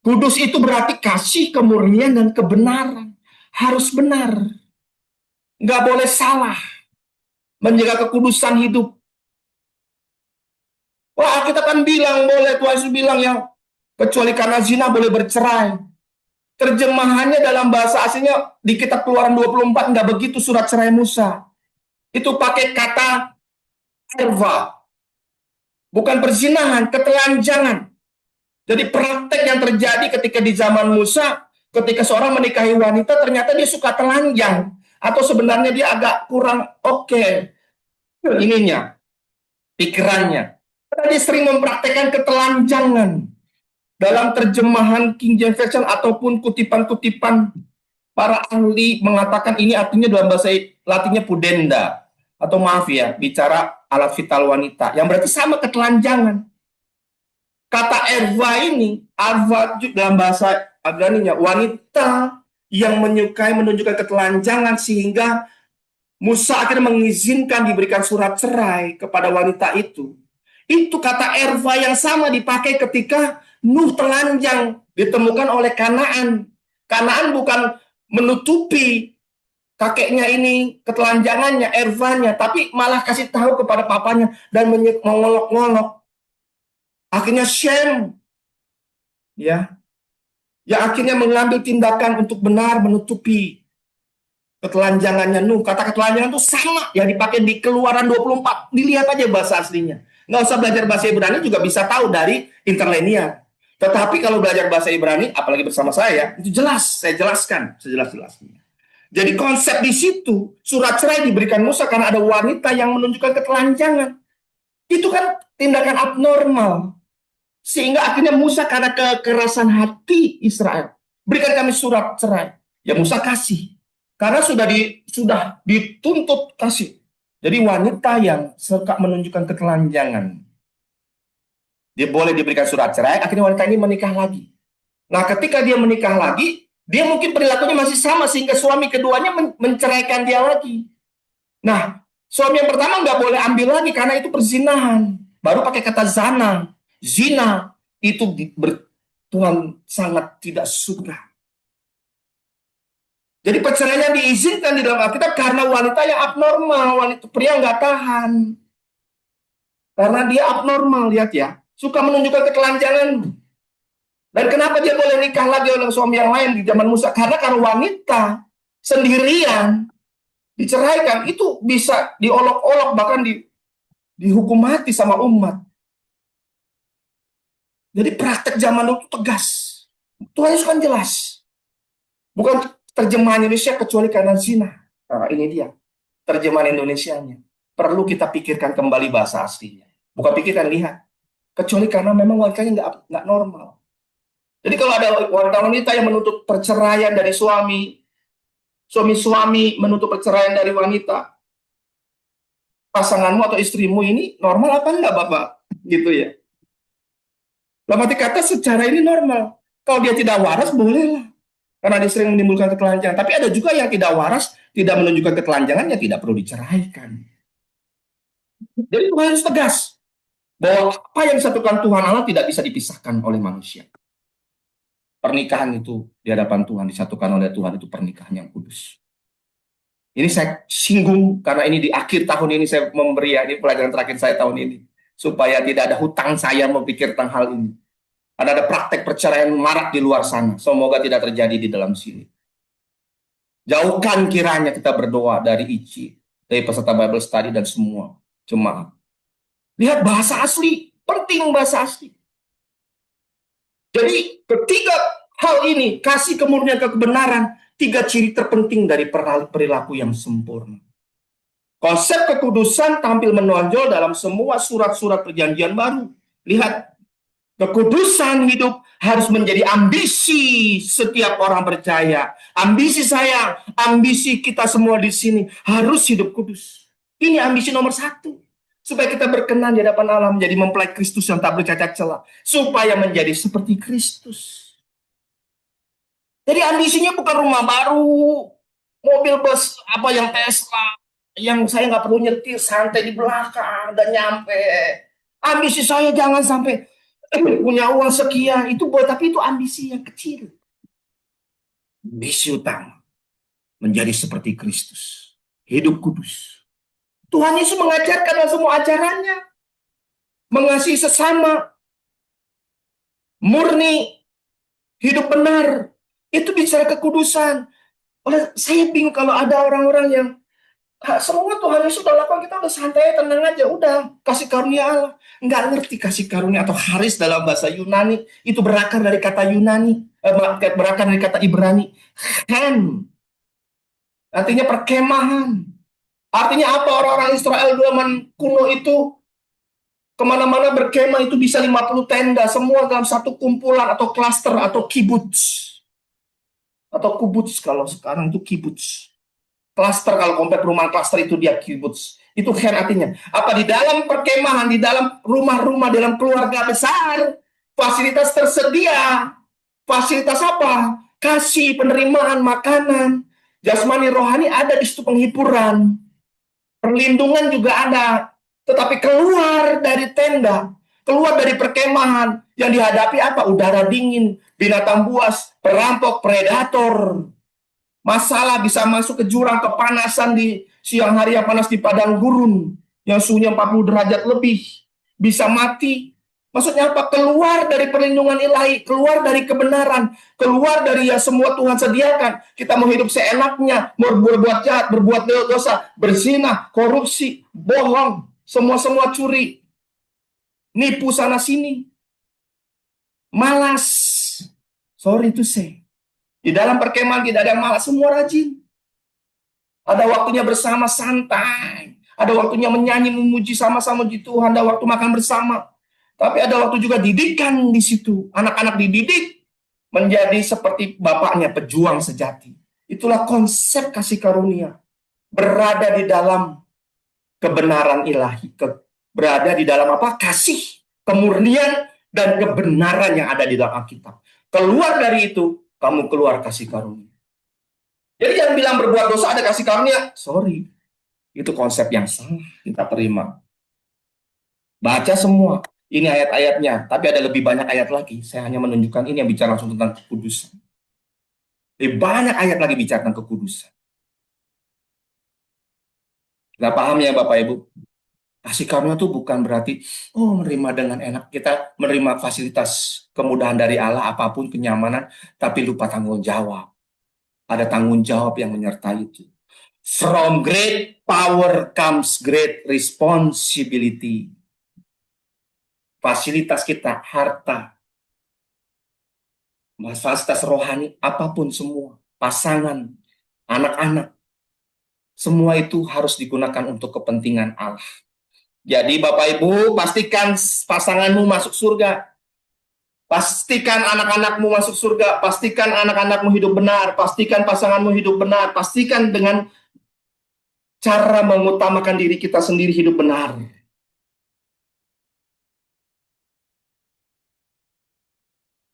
kudus itu berarti kasih, kemurnian, dan kebenaran. Harus benar. Nggak boleh salah. Menjaga kekudusan hidup. Wah, kita kan bilang boleh, Tuhan Yesus bilang ya, kecuali karena zina boleh bercerai. Terjemahannya dalam bahasa aslinya di kitab Keluaran 24 nggak begitu surat cerai Musa. Itu pakai kata erva. Bukan perzinahan, ketelanjangan. Jadi praktek yang terjadi ketika di zaman Musa, ketika seorang menikahi wanita, ternyata dia suka telanjang. Atau sebenarnya dia agak kurang oke ininya, pikirannya. Karena dia sering mempraktekkan ketelanjangan. Dalam terjemahan King James Version ataupun kutipan-kutipan para ahli mengatakan ini artinya dalam bahasa Latinnya pudenda. Atau maaf ya, bicara alat vital wanita. Yang berarti sama ketelanjangan. Kata erva ini, arva dalam bahasa Ibrani-nya, wanita yang menyukai menunjukkan ketelanjangan sehingga Musa akhirnya mengizinkan diberikan surat cerai kepada wanita itu. Itu kata erva yang sama dipakai ketika Nuh telanjang ditemukan oleh Kanaan. Kanaan bukan menutupi kakeknya ini ketelanjangannya, ervanya, tapi malah kasih tahu kepada papanya dan mengolok-ngolok. Akhirnya Shem, ya, yang akhirnya mengambil tindakan untuk benar menutupi ketelanjangannya Nuh. Kata ketelanjangan itu sama yang dipakai di Keluaran 24. Dilihat aja bahasa aslinya. Nggak usah belajar bahasa Ibrani juga bisa tahu dari interlinear. Tetapi kalau belajar bahasa Ibrani, apalagi bersama saya, itu jelas, saya jelaskan sejelas-jelasnya. Jadi konsep di situ, surat cerai diberikan Musa karena ada wanita yang menunjukkan ketelanjangan. Itu kan tindakan abnormal. Sehingga akhirnya Musa karena kekerasan hati Israel, berikan kami surat cerai. Ya Musa kasih. Karena sudah dituntut kasih. Jadi wanita yang suka menunjukkan ketelanjangan, dia boleh diberikan surat cerai, akhirnya wanita ini menikah lagi. Nah ketika dia menikah lagi, dia mungkin perilakunya masih sama, sehingga suami keduanya menceraikan dia lagi. Nah, suami yang pertama nggak boleh ambil lagi, karena itu perzinahan. Baru pakai kata zina, itu Tuhan sangat tidak suka. Jadi perceraian diizinkan di dalam Alkitab karena wanita yang abnormal, wanita pria nggak tahan. Karena dia abnormal, lihat ya, suka menunjukkan ketelanjangan. Dan kenapa dia boleh nikah lagi oleh suami yang lain di zaman Musa? Karena wanita sendirian diceraikan, itu bisa diolok-olok, bahkan dihukum mati sama umat. Jadi praktek zaman itu tegas. Tuhan Yesus kan jelas. Bukan terjemahan Indonesia kecuali karena zina. Nah, ini dia terjemahan Indonesianya. Perlu kita pikirkan kembali bahasa aslinya. Bukan pikirkan, lihat. Kecuali karena memang wanitanya nggak normal. Jadi kalau ada wanita yang menuntut perceraian dari suami menuntut perceraian dari wanita, pasanganmu atau istrimu ini normal apa enggak, Bapak? Gitu ya. Dalam arti kata secara ini normal. Kalau dia tidak waras, bolehlah. Karena dia sering menimbulkan ketelanjangan. Tapi ada juga yang tidak waras, tidak menunjukkan ketelanjangan, ya tidak perlu diceraikan. Jadi Tuhan harus tegas bahwa apa yang disatukan Tuhan Allah tidak bisa dipisahkan oleh manusia. Pernikahan itu di hadapan Tuhan, disatukan oleh Tuhan, itu pernikahan yang kudus. Ini saya singgung karena ini di akhir tahun ini saya memberi, ini pelajaran terakhir saya tahun ini. Supaya tidak ada hutang saya memikir tentang hal ini. Ada praktek perceraian marak di luar sana. Semoga tidak terjadi di dalam sini. Jauhkan kiranya kita berdoa dari ICI, dari peserta Bible Study dan semua jemaat. Lihat bahasa asli, penting bahasa asli. Jadi ketiga hal ini, kasih, kemurnian, kebenaran, tiga ciri terpenting dari perilaku yang sempurna. Konsep kekudusan tampil menonjol dalam semua surat-surat perjanjian baru. Lihat, kekudusan hidup harus menjadi ambisi setiap orang percaya. Ambisi saya, ambisi kita semua di sini harus hidup kudus. Ini ambisi nomor 1. Supaya kita berkenan di hadapan Allah, menjadi mempelai Kristus yang tak bercacat celah. Supaya menjadi seperti Kristus. Jadi ambisinya bukan rumah baru, mobil bus apa yang Tesla, yang saya nggak perlu nyetir, santai di belakang dan nyampe. Ambisi saya jangan sampai punya uang sekian, itu buat, tapi itu ambisi yang kecil. Ambisi utama menjadi seperti Kristus, hidup kudus. Tuhan Yesus mengajarkan dalam semua ajarannya, mengasihi sesama, murni, hidup benar. Itu bicara kekudusan. Oleh saya bingung kalau ada orang-orang yang semua Tuhan Yesus sudah lakukan, kita udah santai, tenang aja, udah kasih karunia Allah. Nggak ngerti kasih karunia atau haris dalam bahasa Yunani, itu berakar dari kata Yunani, berakar dari kata Ibrani, chen, artinya perkemahan. Artinya apa? Orang-orang Israel zaman kuno itu kemana-mana berkemah, itu bisa 50 tenda, semua dalam satu kumpulan atau klaster atau kibuts. Atau kubuts kalau sekarang itu kibuts. Klaster, kalau komplek perumahan klaster itu dia kibuts. Itu khen artinya. Apa? Di dalam perkemahan, di dalam rumah-rumah, dalam keluarga besar, fasilitas tersedia. Fasilitas apa? Kasih, penerimaan, makanan, jasmani, rohani ada di situ, penghiburan. Perlindungan juga ada. Tetapi keluar dari tenda, keluar dari perkemahan, yang dihadapi apa? Udara dingin, binatang buas, perampok, predator. Masalah bisa masuk ke jurang, kepanasan di siang hari yang panas di padang gurun, yang suhunya 40 derajat lebih. Bisa mati. Maksudnya apa? Keluar dari perlindungan ilahi, keluar dari kebenaran, keluar dari yang semua Tuhan sediakan. Kita mau hidup seenaknya, mau berbuat jahat, berbuat dosa, berzina, korupsi, bohong, semua curi, nipu sana sini, malas. Sorry to say. Di dalam perkemahan tidak ada yang malas, semua rajin. Ada waktunya bersama santai, ada waktunya menyanyi, memuji sama-sama di Tuhan, ada waktu makan bersama. Tapi ada waktu juga didikan di situ. Anak-anak dididik menjadi seperti bapaknya, pejuang sejati. Itulah konsep kasih karunia. Berada di dalam kebenaran ilahi. Berada di dalam apa? Kasih, kemurnian, dan kebenaran yang ada di dalam Alkitab. Keluar dari itu, kamu keluar kasih karunia. Jadi jangan bilang berbuat dosa ada kasih karunia. Sorry. Itu konsep yang salah kita terima. Baca semua. Ini ayat-ayatnya, tapi ada lebih banyak ayat lagi. Saya hanya menunjukkan ini yang bicara langsung tentang kekudusan. Lebih banyak ayat lagi bicara tentang kekudusan. Nggak paham ya Bapak Ibu? Kasih karunia itu bukan berarti, menerima dengan enak. Kita menerima fasilitas kemudahan dari Allah, apapun kenyamanan, tapi lupa tanggung jawab. Ada tanggung jawab yang menyertai itu. From great power comes great responsibility. Fasilitas kita, harta, fasilitas rohani, apapun semua, pasangan, anak-anak, semua itu harus digunakan untuk kepentingan Allah. Jadi Bapak Ibu, pastikan pasanganmu masuk surga. Pastikan anak-anakmu masuk surga. Pastikan anak-anakmu hidup benar. Pastikan pasanganmu hidup benar. Pastikan dengan cara mengutamakan diri kita sendiri hidup benar.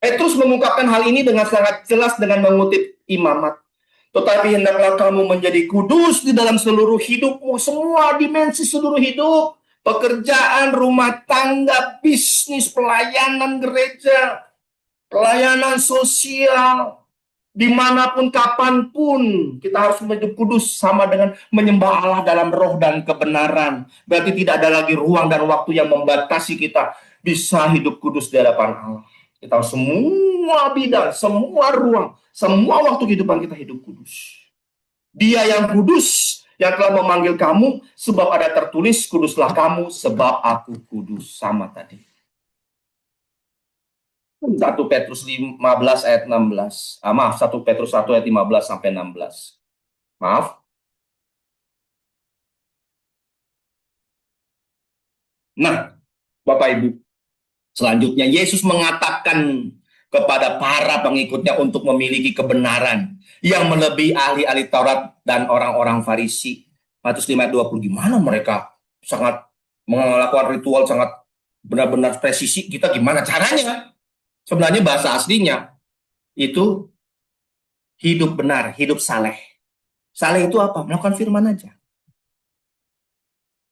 Petrus mengungkapkan hal ini dengan sangat jelas dengan mengutip Imamat. Tetapi hendaklah kamu menjadi kudus di dalam seluruh hidupmu, semua dimensi seluruh hidup, pekerjaan, rumah tangga, bisnis, pelayanan gereja, pelayanan sosial, dimanapun, kapanpun, kita harus hidup kudus, sama dengan menyembah Allah dalam roh dan kebenaran. Berarti tidak ada lagi ruang dan waktu yang membatasi kita bisa hidup kudus di hadapan Allah. Kita harus semua bidang, semua ruang, semua waktu kehidupan kita hidup kudus. Dia yang kudus, yang telah memanggil kamu, sebab ada tertulis, kuduslah kamu, sebab aku kudus. Sama tadi. 1 Petrus 15 ayat 16. Maaf, 1 Petrus 1 ayat 15 sampai 16. Maaf. Nah, Bapak Ibu, selanjutnya Yesus mengatakan kepada para pengikutnya untuk memiliki kebenaran yang melebihi ahli-ahli Taurat dan orang-orang Farisi. Matius 5 ayat 20, gimana mereka sangat melakukan ritual sangat benar-benar presisi, kita gimana caranya? Sebenarnya bahasa aslinya itu hidup benar, hidup saleh. Saleh itu apa? Melakukan firman aja.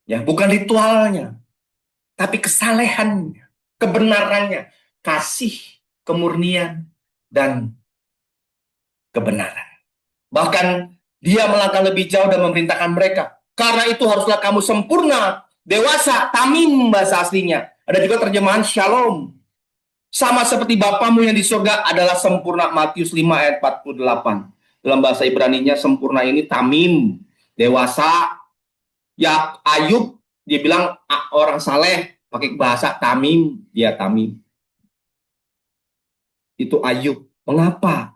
Ya, bukan ritualnya, tapi kesalehannya, kebenarannya, kasih, kemurnian, dan kebenaran. Bahkan dia melangkah lebih jauh dan memerintahkan mereka. Karena itu haruslah kamu sempurna, dewasa, tamim bahasa aslinya. Ada juga terjemahan shalom. Sama seperti Bapamu yang di surga adalah sempurna. Matius 5 ayat 48. Dalam bahasa Ibrani-nya sempurna ini tamim, dewasa. Ya Ayub dia bilang orang saleh, pakai bahasa tamim, dia tamim. Itu Ayub. Mengapa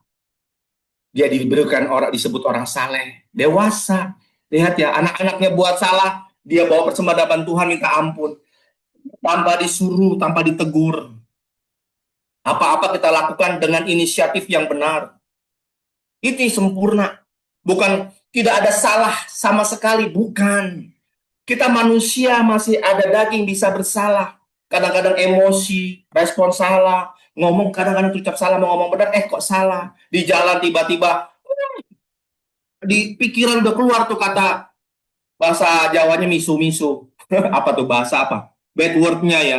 dia diberikan orang disebut orang saleh, dewasa? Lihat ya, anak-anaknya buat salah, dia bawa persembahan Tuhan minta ampun, tanpa disuruh, tanpa ditegur. Apa-apa kita lakukan dengan inisiatif yang benar. Itu sempurna. Bukan tidak ada salah sama sekali, bukan. Kita manusia masih ada daging bisa bersalah. Kadang-kadang emosi, respon salah, ngomong kadang-kadang ucap salah, mau ngomong benar, kok salah. Di jalan tiba-tiba, di pikiran udah keluar tuh kata bahasa Jawanya misu-misu. Apa tuh bahasa apa? Bad word-nya ya.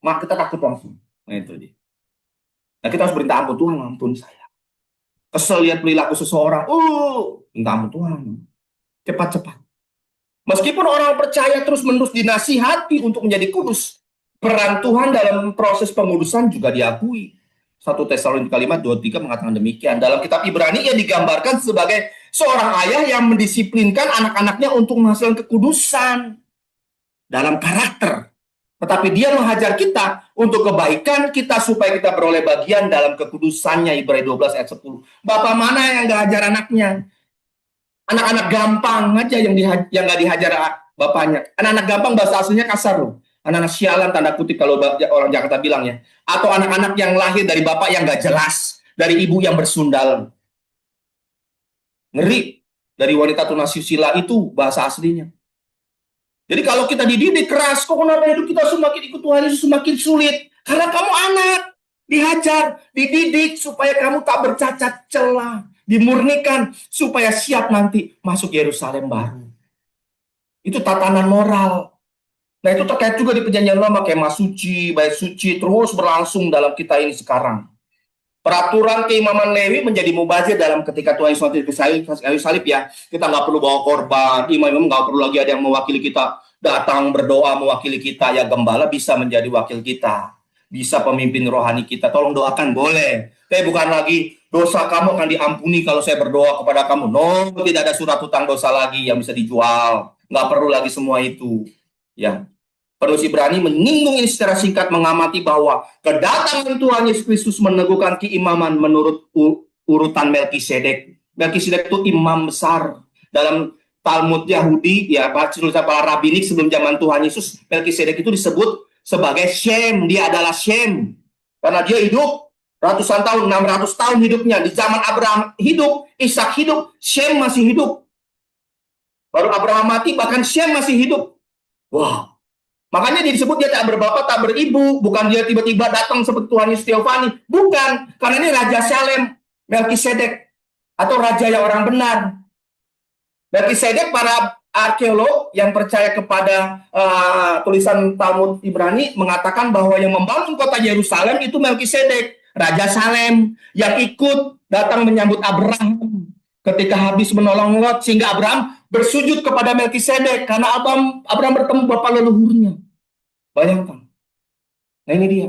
Mak kita takut langsung. Nah itu dia. Nah kita harus minta ampun, Tuhan ampun saya. Kesel lihat perilaku seseorang, minta ampun Tuhan. Cepat-cepat. Meskipun orang percaya terus-menerus dinasihati untuk menjadi kudus, peran Tuhan dalam proses pengudusan juga diakui. 1 Tesalonika 5:23 mengatakan demikian. Dalam kitab Ibrani ia digambarkan sebagai seorang ayah yang mendisiplinkan anak-anaknya untuk menghasilkan kekudusan dalam karakter. Tetapi dia menghajar kita untuk kebaikan kita supaya kita beroleh bagian dalam kekudusannya. Ibrani 12 ayat 10. Bapak mana yang gak hajar anaknya? Anak-anak gampang aja yang nggak dihajar bapaknya. Anak-anak gampang bahasa aslinya kasar loh. Anak-anak sialan tanda kutip kalau orang Jakarta bilang ya. Atau anak-anak yang lahir dari bapak yang nggak jelas, dari ibu yang bersundal. Ngeri. Dari wanita tunasusila itu bahasa aslinya. Jadi kalau kita dididik keras, kok kenapa hidup kita semakin ikut Tuhan Yesus semakin sulit? Karena kamu anak, dihajar, dididik supaya kamu tak bercacat celah, dimurnikan supaya siap nanti masuk Yerusalem baru. Itu tatanan moral. Nah itu terkait juga di perjanjian lama, kemah suci, bait suci, terus berlangsung dalam kita ini sekarang. Peraturan keimaman Lewi menjadi mubazir dalam ketika Tuhan Yesus di kayu salib ya. Kita nggak perlu bawa korban, imam nggak perlu lagi ada yang mewakili kita datang berdoa mewakili kita. Ya gembala bisa menjadi wakil kita, bisa pemimpin rohani kita. Tolong doakan boleh, tapi bukan lagi dosa kamu akan diampuni kalau saya berdoa kepada kamu. No, tidak ada surat hutang dosa lagi yang bisa dijual. Nggak perlu lagi semua itu. Ya. Penulis Ibrani menyinggung ini secara singkat, mengamati bahwa kedatangan Tuhan Yesus Kristus meneguhkan keimaman menurut urutan Melkisedek. Melkisedek itu imam besar. Dalam Talmud Yahudi, ya, tulisan para rabinik sebelum zaman Tuhan Yesus, Melkisedek itu disebut sebagai Shem. Dia adalah Shem. Karena dia hidup ratusan tahun, 600 tahun hidupnya. Di zaman Abraham hidup, Ishak hidup, Shem masih hidup. Baru Abraham mati, bahkan Shem masih hidup. Wow. Makanya dia disebut dia tak berbapak, tak beribu. Bukan dia tiba-tiba datang seperti Tuhan Yesus Teofani. Bukan. Karena ini Raja Salem, Melkisedek. Atau Raja yang orang benar. Melkisedek, para arkeolog yang percaya kepada tulisan Talmud Ibrani mengatakan bahwa yang membangun kota Yerusalem itu Melkisedek. Raja Salem yang ikut datang menyambut Abraham ketika habis menolong Lot, sehingga Abraham bersujud kepada Melkisedek karena Abraham bertemu bapak leluhurnya. Bayangkan. Nah ini dia.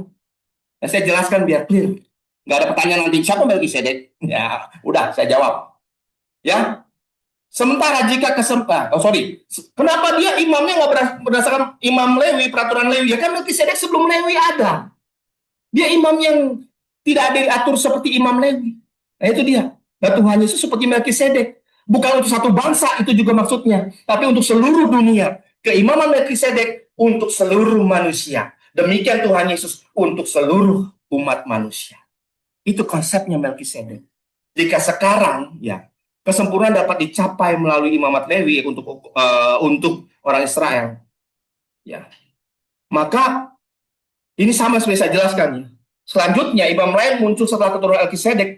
Nah, saya jelaskan biar clear. Nggak ada pertanyaan nanti siapa Melkisedek. Ya, udah saya jawab. Ya. Sementara jika kenapa dia imamnya nggak berdasarkan imam Lewi, peraturan Lewi? Ya kan Melkisedek sebelum Lewi ada. Dia imam yang tidak diatur seperti imam Lewi. Nah itu dia. Nah, Tuhan Yesus seperti Melkisedek. Bukan untuk satu bangsa, itu juga maksudnya. Tapi untuk seluruh dunia. Keimaman Melkisedek untuk seluruh manusia. Demikian Tuhan Yesus untuk seluruh umat manusia. Itu konsepnya Melkisedek. Jika sekarang, ya, Kesempurnaan dapat dicapai melalui imamat Lewi untuk orang Israel. Ya, maka ini sama seperti saya jelaskan. Ya. Selanjutnya imam lain muncul setelah keturunan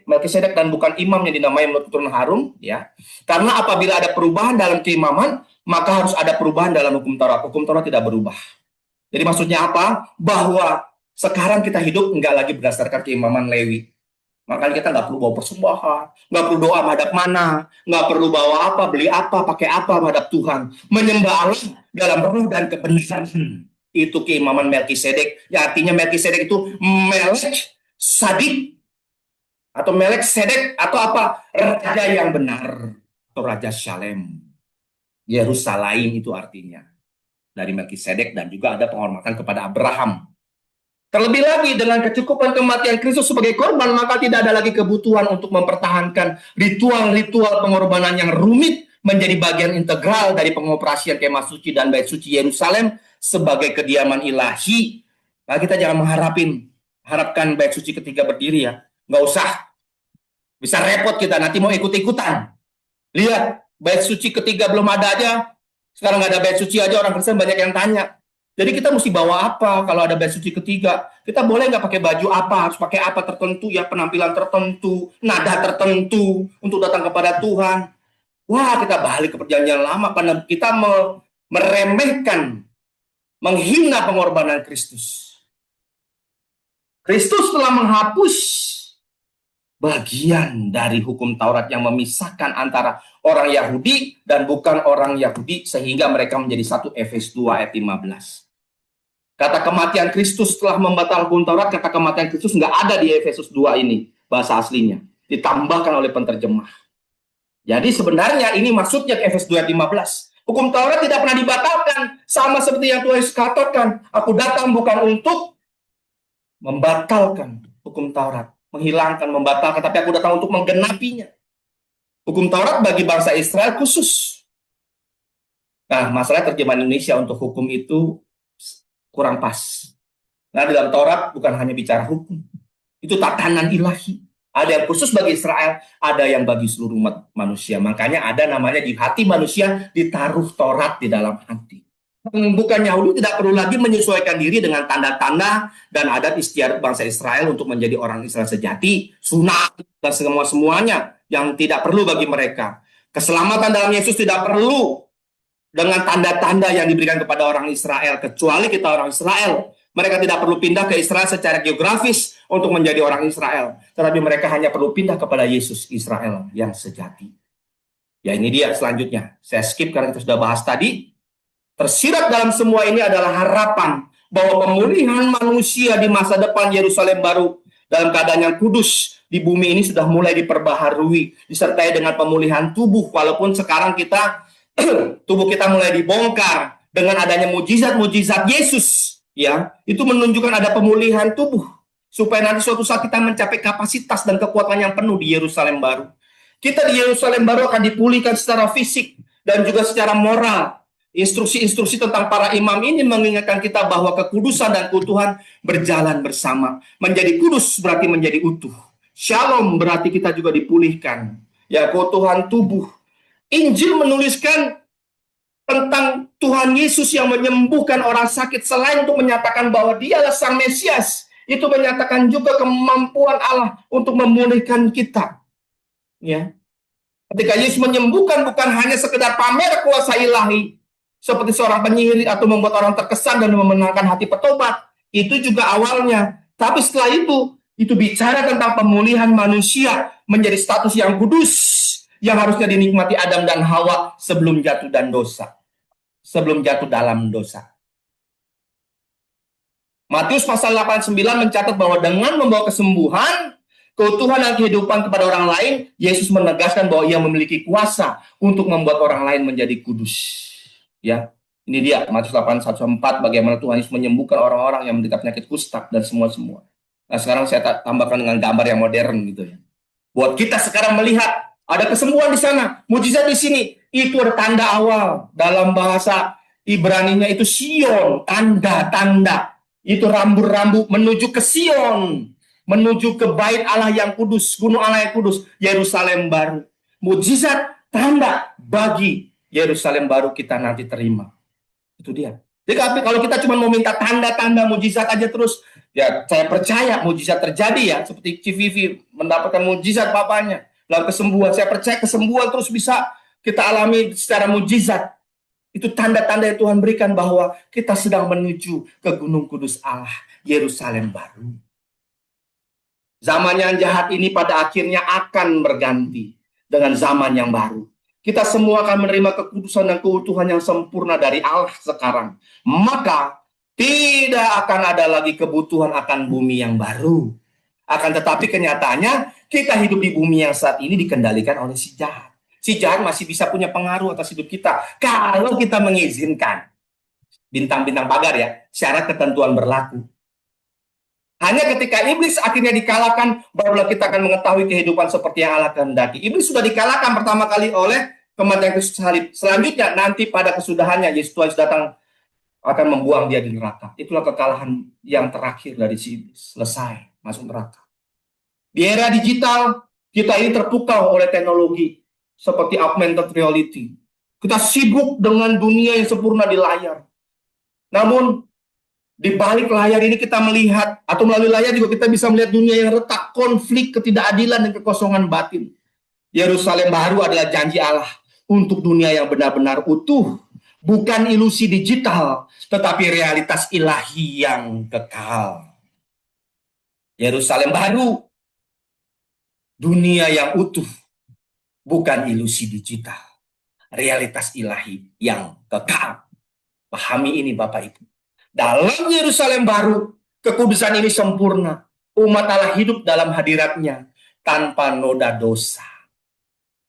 Melkisedek dan bukan imam yang dinamai menurut keturunan Harun, ya. Karena apabila ada perubahan dalam keimaman, maka harus ada perubahan dalam hukum Taurat. Hukum Taurat tidak berubah. Jadi maksudnya apa? Bahwa sekarang kita hidup nggak lagi berdasarkan keimaman Lewi. Makanya kita nggak perlu bawa persembahan, nggak perlu doa menghadap mana, nggak perlu bawa apa, beli apa, pakai apa menghadap Tuhan. Menyembah Allah dalam roh dan kebenaran. Itu keimaman Melkisedek. Ya, artinya Melkisedek itu Melek Sadik atau Melek Sedek atau apa? Raja yang benar atau Raja Shalem. Yerusalem itu artinya dari Melkisedek, dan juga ada penghormatan kepada Abraham. Terlebih lagi dengan kecukupan kematian Kristus sebagai korban, maka tidak ada lagi kebutuhan untuk mempertahankan ritual-ritual pengorbanan yang rumit menjadi bagian integral dari pengoperasian kemah suci dan bait suci Yerusalem sebagai kediaman ilahi. Nah, kita jangan harapkan bait suci ketiga berdiri ya. Nggak usah. Bisa repot kita, nanti mau ikut-ikutan. Lihat, bait suci ketiga belum ada aja. Sekarang nggak ada bait suci aja, orang Kristen banyak yang tanya. Jadi kita mesti bawa apa kalau ada bait suci ketiga? Kita boleh nggak pakai baju apa? Harus pakai apa tertentu ya, penampilan tertentu, nada tertentu untuk datang kepada Tuhan. Wah, kita balik ke perjanjian lama karena kita meremehkan, menghina pengorbanan Kristus. Kristus telah menghapus bagian dari hukum Taurat yang memisahkan antara orang Yahudi dan bukan orang Yahudi sehingga mereka menjadi satu. Efesus 2 ayat 15. Kata kematian Kristus telah membatalkan hukum Taurat, kata kematian Kristus nggak ada di Efesus 2 ini, bahasa aslinya. Ditambahkan oleh penterjemah. Jadi sebenarnya ini maksudnya ke Efesus 2 ayat 15. Hukum Taurat tidak pernah dibatalkan, sama seperti yang Tuhan Yesus katakan. Aku datang bukan untuk membatalkan hukum Taurat, menghilangkan, membatalkan, tapi aku datang untuk menggenapinya. Hukum Taurat bagi bangsa Israel khusus. Nah, masalah terjemahan Indonesia untuk hukum itu kurang pas. Nah, dalam Taurat bukan hanya bicara hukum. Itu tatanan ilahi. Ada yang khusus bagi Israel, ada yang bagi seluruh umat manusia. Makanya ada namanya di hati manusia ditaruh Taurat di dalam hati. Bukan Yahudi tidak perlu lagi menyesuaikan diri dengan tanda-tanda dan adat istiadat bangsa Israel untuk menjadi orang Israel sejati, sunat, dan semuanya yang tidak perlu bagi mereka. Keselamatan dalam Yesus tidak perlu dengan tanda-tanda yang diberikan kepada orang Israel, kecuali kita orang Israel. Mereka tidak perlu pindah ke Israel secara geografis untuk menjadi orang Israel, tetapi mereka hanya perlu pindah kepada Yesus Israel yang sejati. Ya, ini dia selanjutnya. Saya skip karena kita sudah bahas tadi. Tersirat dalam semua ini adalah harapan bahwa pemulihan manusia di masa depan Yerusalem baru dalam keadaan yang kudus di bumi ini sudah mulai diperbaharui, disertai dengan pemulihan tubuh, walaupun sekarang tubuh kita mulai dibongkar dengan adanya mujizat-mujizat Yesus, ya, itu menunjukkan ada pemulihan tubuh supaya nanti suatu saat kita mencapai kapasitas dan kekuatan yang penuh di Yerusalem baru. Kita di Yerusalem baru akan dipulihkan secara fisik dan juga secara moral. Instruksi-instruksi tentang para imam ini mengingatkan kita bahwa kekudusan dan keutuhan berjalan bersama. Menjadi kudus berarti menjadi utuh. Shalom berarti kita juga dipulihkan. Ya, keutuhan tubuh. Injil menuliskan tentang Tuhan Yesus yang menyembuhkan orang sakit. Selain untuk menyatakan bahwa dialah Sang Mesias, itu menyatakan juga kemampuan Allah untuk memulihkan kita. Ya. Ketika Yesus menyembuhkan bukan hanya sekedar pamer kuasa ilahi, seperti seorang penyihir atau membuat orang terkesan dan memenangkan hati petobat. Itu juga awalnya. Tapi setelah itu bicara tentang pemulihan manusia menjadi status yang kudus, yang harusnya dinikmati Adam dan Hawa sebelum jatuh dan dosa. Sebelum jatuh dalam dosa. Matius pasal 89 mencatat bahwa dengan membawa kesembuhan, keutuhan dan kehidupan kepada orang lain, Yesus menegaskan bahwa ia memiliki kuasa untuk membuat orang lain menjadi kudus. Ya, ini dia Matius 8:1-4 bagaimana Tuhan Yesus menyembuhkan orang-orang yang menderita penyakit kusta dan semua. Nah, sekarang saya tambahkan dengan gambar yang modern gitu ya. Buat kita sekarang melihat ada kesembuhan di sana, mujizat di sini, itu ada tanda awal. Dalam bahasa Ibrani-nya itu Sion, tanda-tanda. Itu rambu-rambu menuju ke Sion, menuju ke bait Allah yang kudus, gunung Allah yang kudus, Yerusalem baru. mujizat, tanda bagi Yerusalem baru kita nanti terima. Itu dia. Jadi kalau kita cuma mau minta tanda-tanda mujizat aja terus, ya saya percaya mujizat terjadi ya. Seperti Civivi mendapatkan mujizat bapaknya. Lalu kesembuhan, saya percaya kesembuhan terus bisa kita alami secara mujizat. Itu tanda-tanda yang Tuhan berikan bahwa kita sedang menuju ke Gunung Kudus Allah, Yerusalem baru. Zaman yang jahat ini pada akhirnya akan berganti dengan zaman yang baru. Kita semua akan menerima kekudusan dan keutuhan yang sempurna dari Allah sekarang. Maka tidak akan ada lagi kebutuhan akan bumi yang baru. Akan tetapi kenyataannya kita hidup di bumi yang saat ini dikendalikan oleh si jahat. Si jahat masih bisa punya pengaruh atas hidup kita kalau kita mengizinkan. Bintang-bintang pagar ya, syarat ketentuan berlaku. Hanya ketika iblis akhirnya dikalahkan, barulah kita akan mengetahui kehidupan seperti yang Allah kehendaki. Iblis sudah dikalahkan pertama kali oleh kematian Kristus salib. Selanjutnya nanti pada kesudahannya Yesus Tuhan datang akan membuang dia di neraka. Itulah kekalahan yang terakhir dari si iblis. Selesai, masuk neraka. Di era digital, kita ini terpukau oleh teknologi seperti augmented reality. Kita sibuk dengan dunia yang sempurna di layar. Namun di balik layar ini kita melihat, atau melalui layar juga kita bisa melihat dunia yang retak, konflik, ketidakadilan, dan kekosongan batin. Yerusalem baru adalah janji Allah untuk dunia yang benar-benar utuh. Bukan ilusi digital, tetapi realitas ilahi yang kekal. Yerusalem baru, dunia yang utuh, bukan ilusi digital. Realitas ilahi yang kekal. Pahami ini Bapak Ibu. Dalam Yerusalem baru, kekudusan ini sempurna. Umat Allah hidup dalam hadiratnya tanpa noda dosa.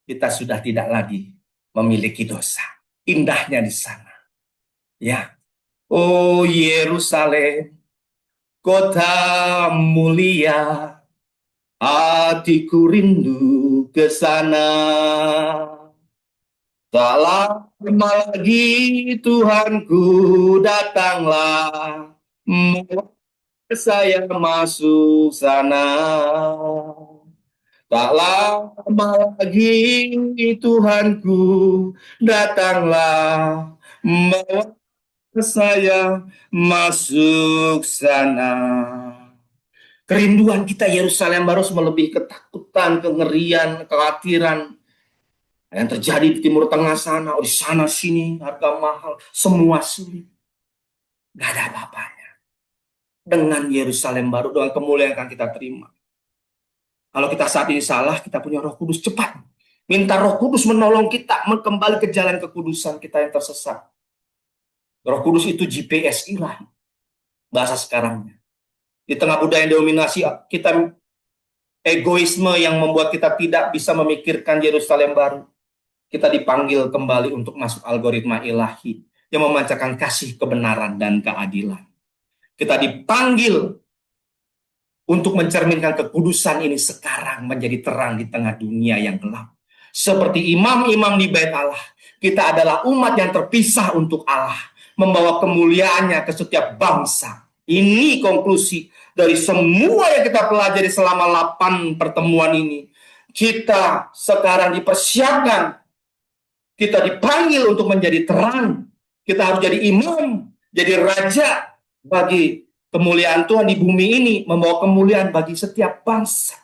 Kita sudah tidak lagi memiliki dosa. Indahnya di sana. Ya. Oh Yerusalem, kota mulia, hatiku rindu ke sana. Tak lama lagi Tuhanku datanglah, saya masuk sana. Tak lama lagi Tuhanku datanglah, saya masuk sana. Kerinduan kita Yerusalem baru melebihi ketakutan, kengerian, kekhawatiran yang terjadi di Timur Tengah sana, di sana sini, harga mahal, semua sulit. Gak ada apa-apanya. Dengan Yerusalem baru, dengan kemuliaan yang akan kita terima. Kalau kita saat ini salah, kita punya Roh Kudus, cepat. Minta Roh Kudus menolong kita, kembali ke jalan kekudusan kita yang tersesat. Roh Kudus itu GPS ilahi, bahasa sekarangnya. Di tengah budaya yang dominasi kita, egoisme yang membuat kita tidak bisa memikirkan Yerusalem baru. Kita dipanggil kembali untuk masuk algoritma ilahi yang memancarkan kasih, kebenaran, dan keadilan. Kita dipanggil untuk mencerminkan kekudusan ini sekarang menjadi terang di tengah dunia yang gelap. Seperti imam-imam di bait Allah, kita adalah umat yang terpisah untuk Allah, membawa kemuliaannya ke setiap bangsa. Ini konklusi dari semua yang kita pelajari selama 8 pertemuan ini. Kita sekarang dipersiapkan, kita dipanggil untuk menjadi terang. Kita harus jadi imam, jadi raja bagi kemuliaan Tuhan di bumi ini, membawa kemuliaan bagi setiap bangsa.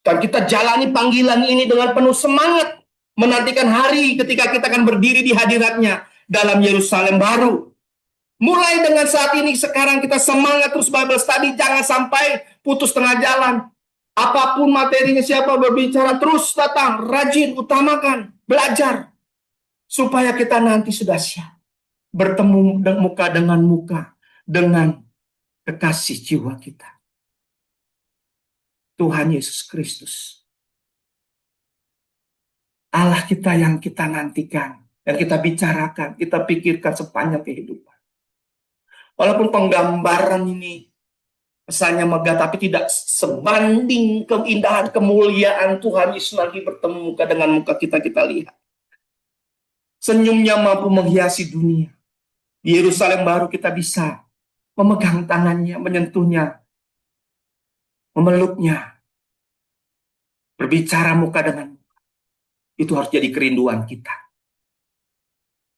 Dan kita jalani panggilan ini dengan penuh semangat, menantikan hari ketika kita akan berdiri di hadiratnya dalam Yerusalem baru. Mulai dengan saat ini, sekarang kita semangat terus Bible study, jangan sampai putus tengah jalan. Apapun materinya, siapa berbicara, terus datang, rajin, utamakan, belajar. Supaya kita nanti sudah siap bertemu muka dengan muka dengan kekasih jiwa kita, Tuhan Yesus Kristus. Allah kita yang kita nantikan, yang kita bicarakan, kita pikirkan sepanjang kehidupan. Walaupun penggambaran ini pesannya megah, tapi tidak sebanding keindahan kemuliaan Tuhan Yesus lagi bertemu muka dengan muka kita lihat. Senyumnya mampu menghiasi dunia. Di Yerusalem baru kita bisa memegang tangannya, menyentuhnya, memeluknya, berbicara muka dengan muka. Itu harus jadi kerinduan kita.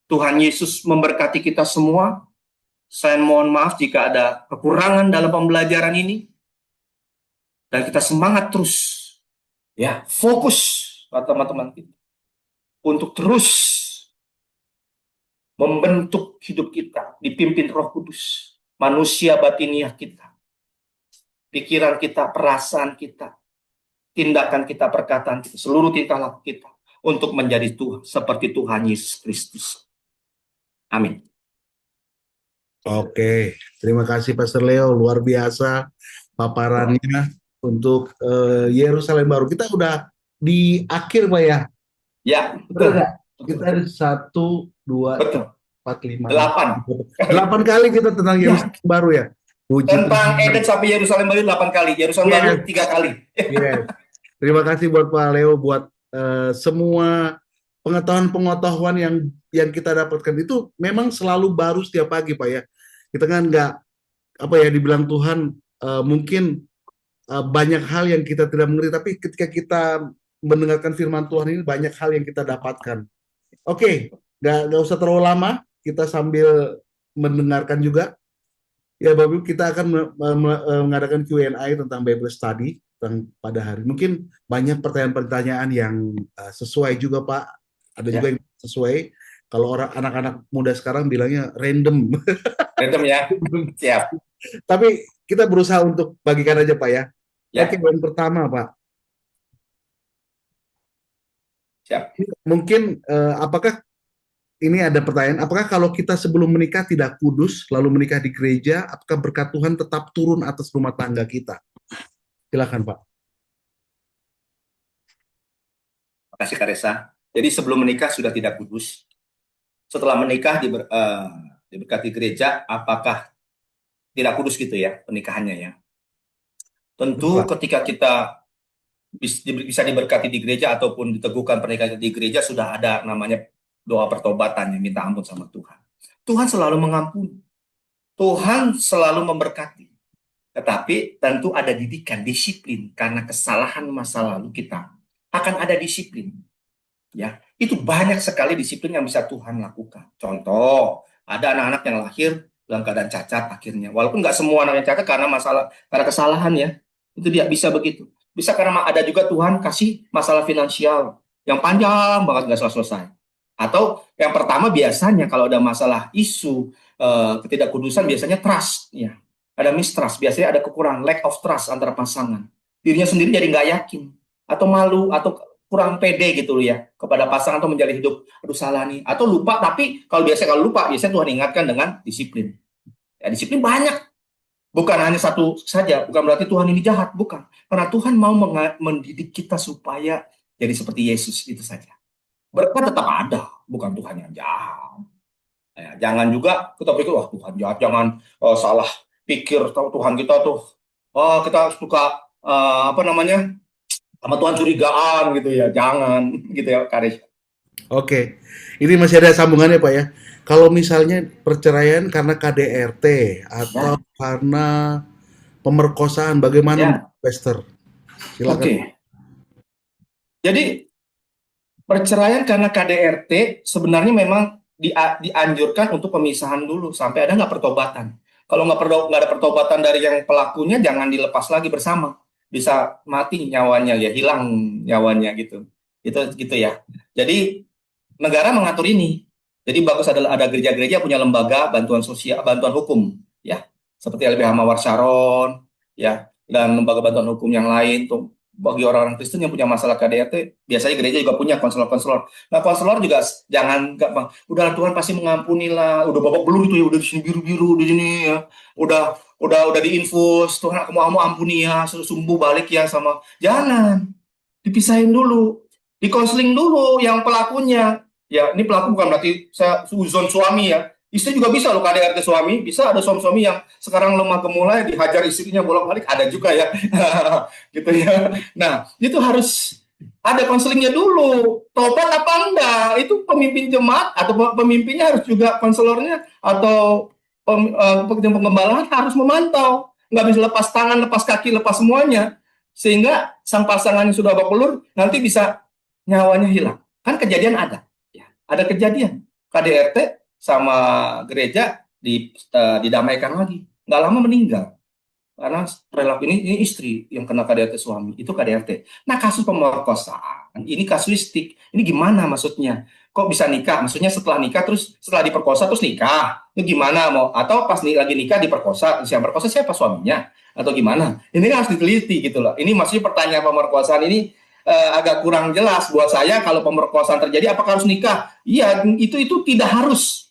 Tuhan Yesus memberkati kita semua. Saya mohon maaf jika ada kekurangan dalam pembelajaran ini. Dan kita semangat terus. Ya, fokus teman-teman kita. Untuk terus membentuk hidup kita. Dipimpin Roh Kudus. Manusia batiniah kita. Pikiran kita, perasaan kita. Tindakan kita, perkataan kita. Seluruh tingkah laku kita. Untuk menjadi Tuhan. Seperti Tuhan Yesus Kristus. Amin. Oke, terima kasih Pastor Leo, luar biasa paparannya untuk Yerusalem baru. Kita udah di akhir Pak ya? Ya, betul nggak? Kita ada 1, 2, betul. 4, 5, 8 kali kita tentang Yerusalem baru ya? Puji tentang Eden sampai Yerusalem baru 8 kali, Yerusalem baru 3 kali. Yes. Terima kasih buat Pak Leo, buat semua pengetahuan yang kita dapatkan itu memang selalu baru setiap pagi Pak ya. Kita kan nggak dibilang Tuhan mungkin banyak hal yang kita tidak mengerti, tapi ketika kita mendengarkan firman Tuhan ini banyak hal yang kita dapatkan. Oke, nggak usah terlalu lama, kita sambil mendengarkan juga. Ya Bapak Ibu, kita akan mengadakan Q&A tentang Bible Study pada hari. Mungkin banyak pertanyaan-pertanyaan yang sesuai juga Pak. Ada juga yang sesuai. Kalau anak-anak muda sekarang bilangnya random. Random ya. Siap. Tapi kita berusaha untuk bagikan aja Pak ya. Oke, yang pertama Pak. Siap. Mungkin apakah ini ada pertanyaan, apakah kalau kita sebelum menikah tidak kudus, lalu menikah di gereja, apakah berkat Tuhan tetap turun atas rumah tangga kita? Silakan Pak. Terima kasih Kak Resa. Jadi sebelum menikah sudah tidak kudus. Setelah menikah diberkati gereja, apakah tidak kudus gitu ya pernikahannya ya? Tentu ketika kita bisa diberkati di gereja ataupun diteguhkan pernikahan di gereja, sudah ada namanya doa pertobatan yang minta ampun sama Tuhan. Tuhan selalu mengampuni. Tuhan selalu memberkati. Tetapi tentu ada didikan, disiplin, karena kesalahan masa lalu kita akan ada disiplin. Ya, itu banyak sekali disiplin yang bisa Tuhan lakukan. Contoh, ada anak-anak yang lahir dalam keadaan cacat akhirnya. Walaupun nggak semua anak yang cacat karena kesalahan ya. Itu dia bisa begitu. Bisa karena ada juga Tuhan kasih masalah finansial yang panjang banget nggak selesai. Atau yang pertama biasanya kalau ada masalah isu ketidakkudusan biasanya trust ya. Ada mistrust, biasanya ada kekurangan, lack of trust antara pasangan. Dirinya sendiri jadi nggak yakin atau malu atau kurang pede gitu loh ya kepada pasangan atau menjalani hidup, aduh salah nih, atau lupa. Tapi kalau lupa biasanya Tuhan ingatkan dengan disiplin. Ya, disiplin banyak, bukan hanya satu saja, bukan berarti Tuhan ini jahat, bukan, karena Tuhan mau mendidik kita supaya jadi seperti Yesus, itu saja. Berkat tetap ada, bukan Tuhan yang jahat. Ya, jangan juga kita pikir wah Tuhan jahat, jangan salah pikir tahu Tuhan kita tuh kita suka sama Tuhan curigaan gitu ya, jangan gitu ya Karis. Oke, ini masih ada sambungannya Pak ya. Kalau misalnya perceraian karena KDRT atau karena pemerkosaan, bagaimana Pastor? Silakan. Oke. Jadi perceraian karena KDRT sebenarnya memang dianjurkan untuk pemisahan dulu sampai ada nggak pertobatan. Kalau nggak ada pertobatan dari yang pelakunya, jangan dilepas lagi bersama. Bisa mati nyawanya ya, hilang nyawanya gitu. Gitu ya. Jadi negara mengatur ini. Jadi bagus adalah ada gereja-gereja punya lembaga bantuan sosial, bantuan hukum ya. Seperti LBH Mawar Sharon ya, dan lembaga bantuan hukum yang lain tuh bagi orang-orang Kristen yang punya masalah KDRT, biasanya gereja juga punya konselor-konselor. Nah, konselor juga jangan udah Tuhan pasti mengampuni lah, udah babak belur itu ya, udah di sini biru-biru di sini ya. Udah diinfus, Tuhan aku mau ampuni ya, sembuh balik ya sama. Jangan. Dipisahin dulu, dikonseling dulu yang pelakunya. Ya, ini pelaku bukan berarti saya suzon suami ya. Istri juga bisa loh KDRT suami, bisa ada suami-suami yang sekarang lemah gemulai dihajar istrinya bolak-balik, ada juga ya. Gitu ya. Nah, itu harus ada konselingnya dulu. Tobat apa enggak? Itu pemimpin jemaat atau pemimpinnya harus juga konselornya atau pengembalaan harus memantau. Nggak bisa lepas tangan, lepas kaki, lepas semuanya. Sehingga sang pasangan yang sudah babak belur nanti bisa nyawanya hilang. Kan kejadian ada, ya. Ada kejadian KDRT sama gereja didamaikan lagi. Nggak lama meninggal karena perilaku ini istri yang kena KDRT suami itu KDRT. Nah kasus pemerkosaan ini kasuistik. Ini gimana maksudnya? Kok bisa nikah? Maksudnya setelah nikah terus setelah diperkosa terus nikah? Itu gimana mau? Atau pas lagi nikah diperkosa? Siapa perkosa siapa suaminya? Atau gimana? Ini kan harus diteliti gitu loh. Ini maksudnya pertanyaan pemerkosaan ini agak kurang jelas buat saya. Kalau pemerkosaan terjadi apakah harus nikah? Iya, itu tidak harus.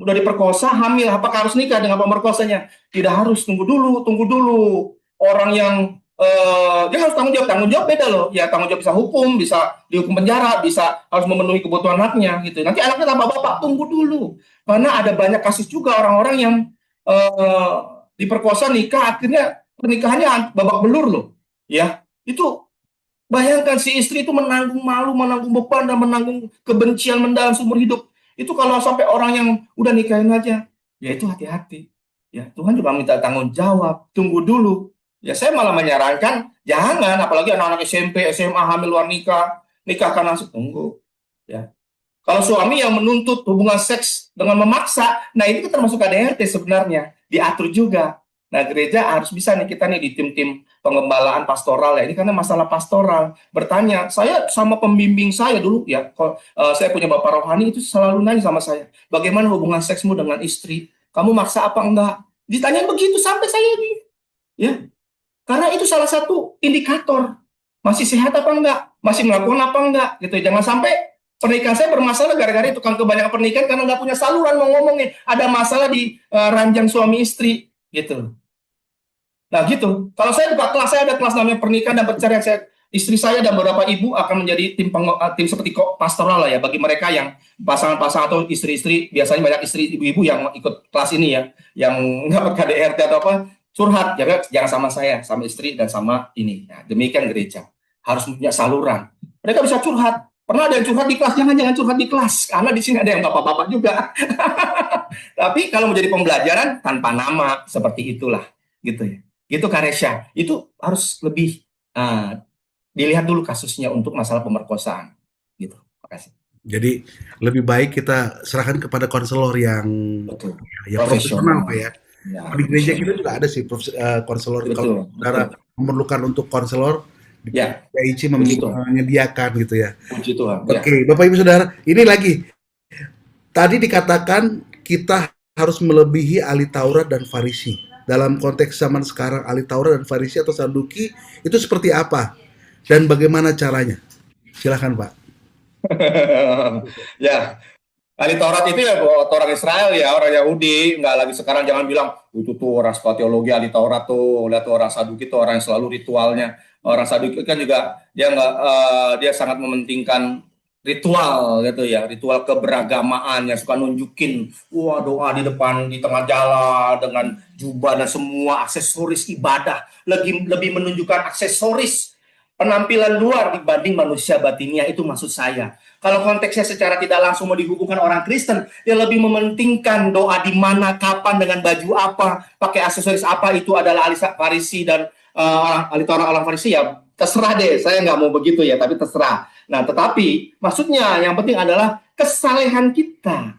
Udah diperkosa, hamil, apakah harus nikah dengan pemerkosanya? Tidak harus, tunggu dulu, tunggu dulu. Orang yang dia harus tanggung jawab beda loh. Ya tanggung jawab bisa hukum, bisa dihukum penjara, bisa harus memenuhi kebutuhan haknya gitu. Nanti anaknya tambah bapak, tunggu dulu. Karena ada banyak kasus juga orang-orang yang diperkosa nikah, akhirnya pernikahannya babak belur loh. Ya, itu bayangkan si istri itu menanggung malu, menanggung beban, dan menanggung kebencian mendalam seumur hidup. Itu kalau sampai orang yang udah nikahin aja, ya itu hati-hati. Ya, Tuhan juga minta tanggung jawab. Tunggu dulu. Ya, saya malah menyarankan jangan, apalagi anak-anak SMP, SMA hamil luar nikah, nikahkan langsung tunggu. Ya. Kalau suami yang menuntut hubungan seks dengan memaksa, nah ini kan termasuk KDRT sebenarnya, diatur juga. Nah, gereja harus bisa nih kita nih di tim-tim pengembalaan pastoral ya. Ini karena masalah pastoral. Bertanya, saya sama pembimbing saya dulu ya, saya punya bapak rohani itu selalu nanya sama saya, bagaimana hubungan seksmu dengan istri? Kamu maksa apa enggak? Ditanya begitu sampai saya ini, ya. Karena itu salah satu indikator masih sehat apa enggak, masih melakukan apa enggak, gitu. Jangan sampai pernikahan saya bermasalah gara-gara itu kan kebanyakan pernikahan karena nggak punya saluran mau ngomongin. Ada masalah di ranjang suami istri, gitu. Nah gitu. Kalau saya buka kelas, saya ada kelas namanya pernikahan dan perceraian. Istri saya dan beberapa ibu akan menjadi tim seperti pastoral lah ya bagi mereka yang pasangan-pasangan atau istri-istri, biasanya banyak istri ibu-ibu yang ikut kelas ini ya, yang dapat KDRT atau apa, curhat, jangan sama saya, sama istri dan sama ini. Nah, demikian gereja harus punya saluran. Mereka bisa curhat. Pernah ada yang curhat di kelas, jangan curhat di kelas karena di sini ada yang bapak-bapak juga. Tapi kalau menjadi pembelajaran tanpa nama seperti itulah, gitu ya. Gitu Kak Resya. Itu harus lebih dilihat dulu kasusnya untuk masalah pemerkosaan. Gitu. Makasih. Jadi lebih baik kita serahkan kepada konselor yang Betul. profesional, Pak ya. Ya, Di gereja kita profesional. juga ada sih konselor. Kalau Betul, saudara betul. memerlukan untuk konselor, Ya, PIC puji Tuhan. menyediakan gitu ya. Puji Tuhan. Ya. Oke, Bapak Ibu Saudara, ini lagi. Tadi dikatakan kita harus melebihi ahli Taurat dan Farisi. Dalam konteks zaman sekarang, ahli Taurat dan Farisi atau Saduki itu seperti apa? Dan bagaimana caranya? Silakan, Pak. Ya, ahli Taurat itu ya orang Israel ya, orang Yahudi, nggak lagi sekarang jangan bilang itu tuh orang suka teologi ahli Taurat tuh, lihat tuh orang Saduki tuh orang yang selalu ritualnya. Orang Saduki kan juga dia nggak dia sangat mementingkan ritual gitu ya, ritual keberagamaan yang suka nunjukin wah doa di depan di tengah jalan dengan jubah dan semua aksesoris ibadah, lebih lebih menunjukkan aksesoris penampilan luar dibanding manusia batinnya, itu maksud saya. Kalau konteksnya secara tidak langsung mau dihubungkan orang Kristen, dia lebih mementingkan doa di mana, kapan, dengan baju apa, pakai aksesoris apa, itu adalah ahli Farisi dan ahli Taurat orang Farisi ya. Terserah deh, saya nggak mau begitu ya, tapi terserah. Nah, tetapi maksudnya yang penting adalah kesalehan kita,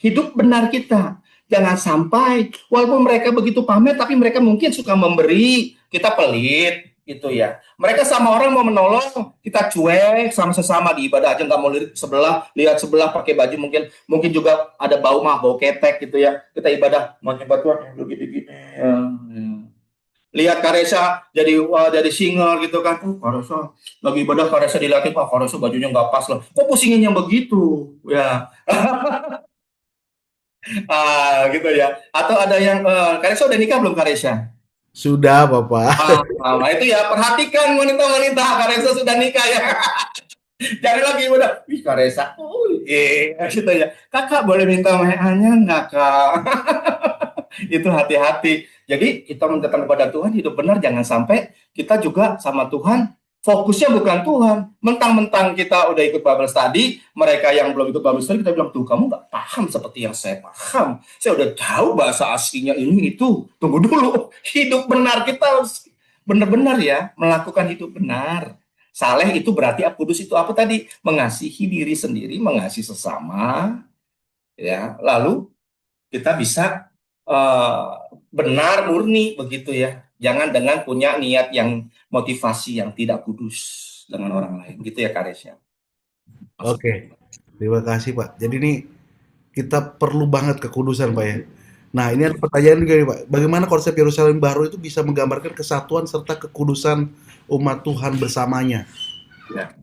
hidup benar kita. Jangan sampai walaupun mereka begitu pamer, tapi mereka mungkin suka memberi, kita pelit gitu ya. Mereka sama orang mau menolong, kita cuek, sama sesama di ibadah aja nggak mau lihat sebelah pakai baju, mungkin juga ada bau ketek gitu ya. Kita ibadah mau nyembah Tuhan begini-gini. Ya. Lihat Karesa jadi singer gitu kan. Karesa lagi ibadah, Karesa dilihatin, Karesa bajunya nggak pas loh. Kok pusingin yang begitu? Ya. Gitu ya. Atau ada yang Karesa udah nikah belum Karesa? Sudah, Bapak. Nah itu ya, perhatikan wanita-wanita, Karesa sudah nikah ya. Jangan lagi udah, Karesa, gitu ya. Kakak boleh minta WA-nya nggak, Kak? Itu hati-hati. Jadi kita mendekat kepada Tuhan, hidup benar, jangan sampai kita juga sama Tuhan fokusnya bukan Tuhan. Mentang-mentang kita udah ikut Bible study, mereka yang belum ikut Bible study kita bilang, tuh kamu nggak paham seperti yang saya paham. Saya udah tahu bahasa aslinya ini itu. Tunggu dulu, hidup benar kita harus benar-benar ya melakukan hidup benar. Saleh itu berarti kudus itu apa tadi? Mengasihi diri sendiri, mengasihi sesama, ya. Lalu kita bisa eh, benar murni begitu ya. Jangan dengan punya niat yang motivasi yang tidak kudus dengan orang lain, gitu ya Karesya. Oke, Maksudnya. terima kasih Pak. Jadi ini kita perlu banget kekudusan Pak ya. Nah ini ada pertanyaan juga nih Pak. Bagaimana konsep Yerusalem baru itu bisa menggambarkan kesatuan serta kekudusan umat Tuhan bersamanya? Ya.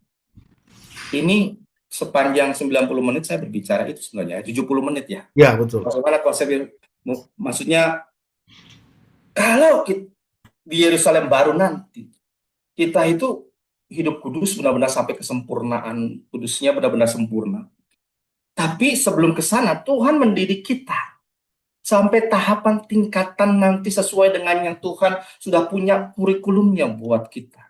Ini sepanjang 90 menit saya berbicara itu sebenarnya 70 menit ya. Ya betul. Bagaimana konsep maksudnya kalau di Yerusalem baru nanti kita itu hidup kudus benar-benar sampai kesempurnaan kudusnya benar-benar sempurna. Tapi sebelum ke sana Tuhan mendidik kita sampai tahapan tingkatan nanti sesuai dengan yang Tuhan sudah punya kurikulumnya buat kita.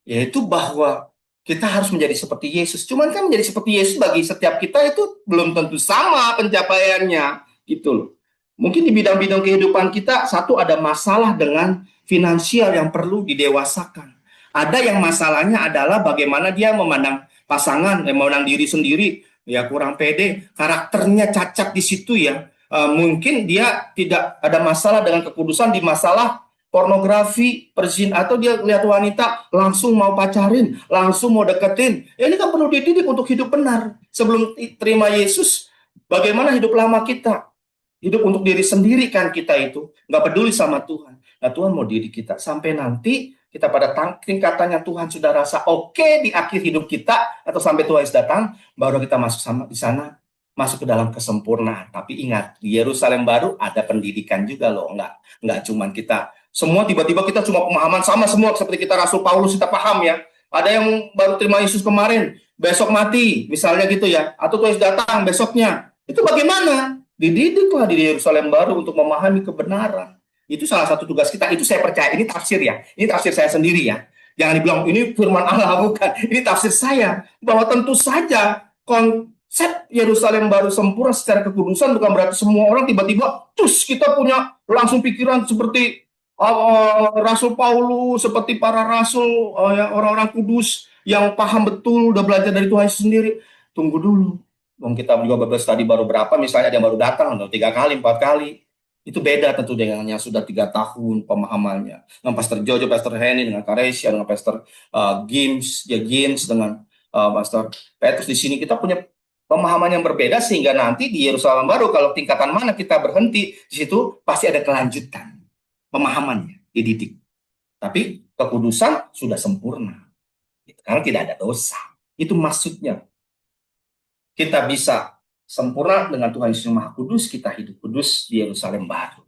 Yaitu bahwa kita harus menjadi seperti Yesus. Cuman kan menjadi seperti Yesus bagi setiap kita itu belum tentu sama pencapaiannya, gitu loh. Mungkin di bidang-bidang kehidupan kita, satu ada masalah dengan finansial yang perlu didewasakan. Ada yang masalahnya adalah bagaimana dia memandang pasangan, memandang diri sendiri, ya kurang pede, karakternya cacat di situ ya. Mungkin dia tidak ada masalah dengan kekudusan di masalah pornografi, perzin atau dia lihat wanita langsung mau pacarin, langsung mau deketin. Ya, ini kan perlu dididik untuk hidup benar. Sebelum terima Yesus, bagaimana hidup lama kita? Hidup untuk diri sendiri kan kita itu. Nggak peduli sama Tuhan. Nah Tuhan mau didik kita. Sampai nanti kita pada tingkatannya Tuhan sudah rasa oke di akhir hidup kita, atau sampai Tuhan Yesus datang, baru kita masuk sama di sana, masuk ke dalam kesempurnaan. Tapi ingat, di Yerusalem baru ada pendidikan juga loh. Nggak cuman kita semua tiba-tiba kita cuma pemahaman sama semua seperti kita Rasul Paulus kita paham ya. Ada yang baru terima Yesus kemarin, besok mati, misalnya gitu ya. Atau Tuhan datang besoknya. Itu bagaimana? Dididiklah di Yerusalem baru untuk memahami kebenaran. Itu salah satu tugas kita. Itu saya percaya. Ini tafsir ya. Ini tafsir saya sendiri ya. Jangan dibilang ini firman Allah, bukan. Ini tafsir saya. Bahwa tentu saja konsep Yerusalem baru sempurna secara kekudusan bukan berarti semua orang tiba-tiba terus kita punya langsung pikiran seperti Rasul Paulus, seperti para rasul, ya, orang-orang kudus yang paham betul, udah belajar dari Tuhan sendiri. Tunggu dulu. Wong kita juga bebas tadi baru berapa, misalnya ada yang baru datang, atau 3 kali, 4 kali. Itu beda tentu dengan yang sudah 3 tahun pemahamannya. Dengan Pastor Jojo, Pastor Henny, dengan Karesia, dengan Pastor Gims, ya Gims, dengan Pastor Petrus di sini kita punya pemahaman yang berbeda sehingga nanti di Yerusalem baru kalau tingkatan mana kita berhenti di situ pasti ada kelanjutan pemahamannya dididik. Tapi kekudusan sudah sempurna. Karena tidak ada dosa. Itu maksudnya. Kita bisa sempurna dengan Tuhan Yesus yang Maha Kudus, kita hidup kudus di Yerusalem baru.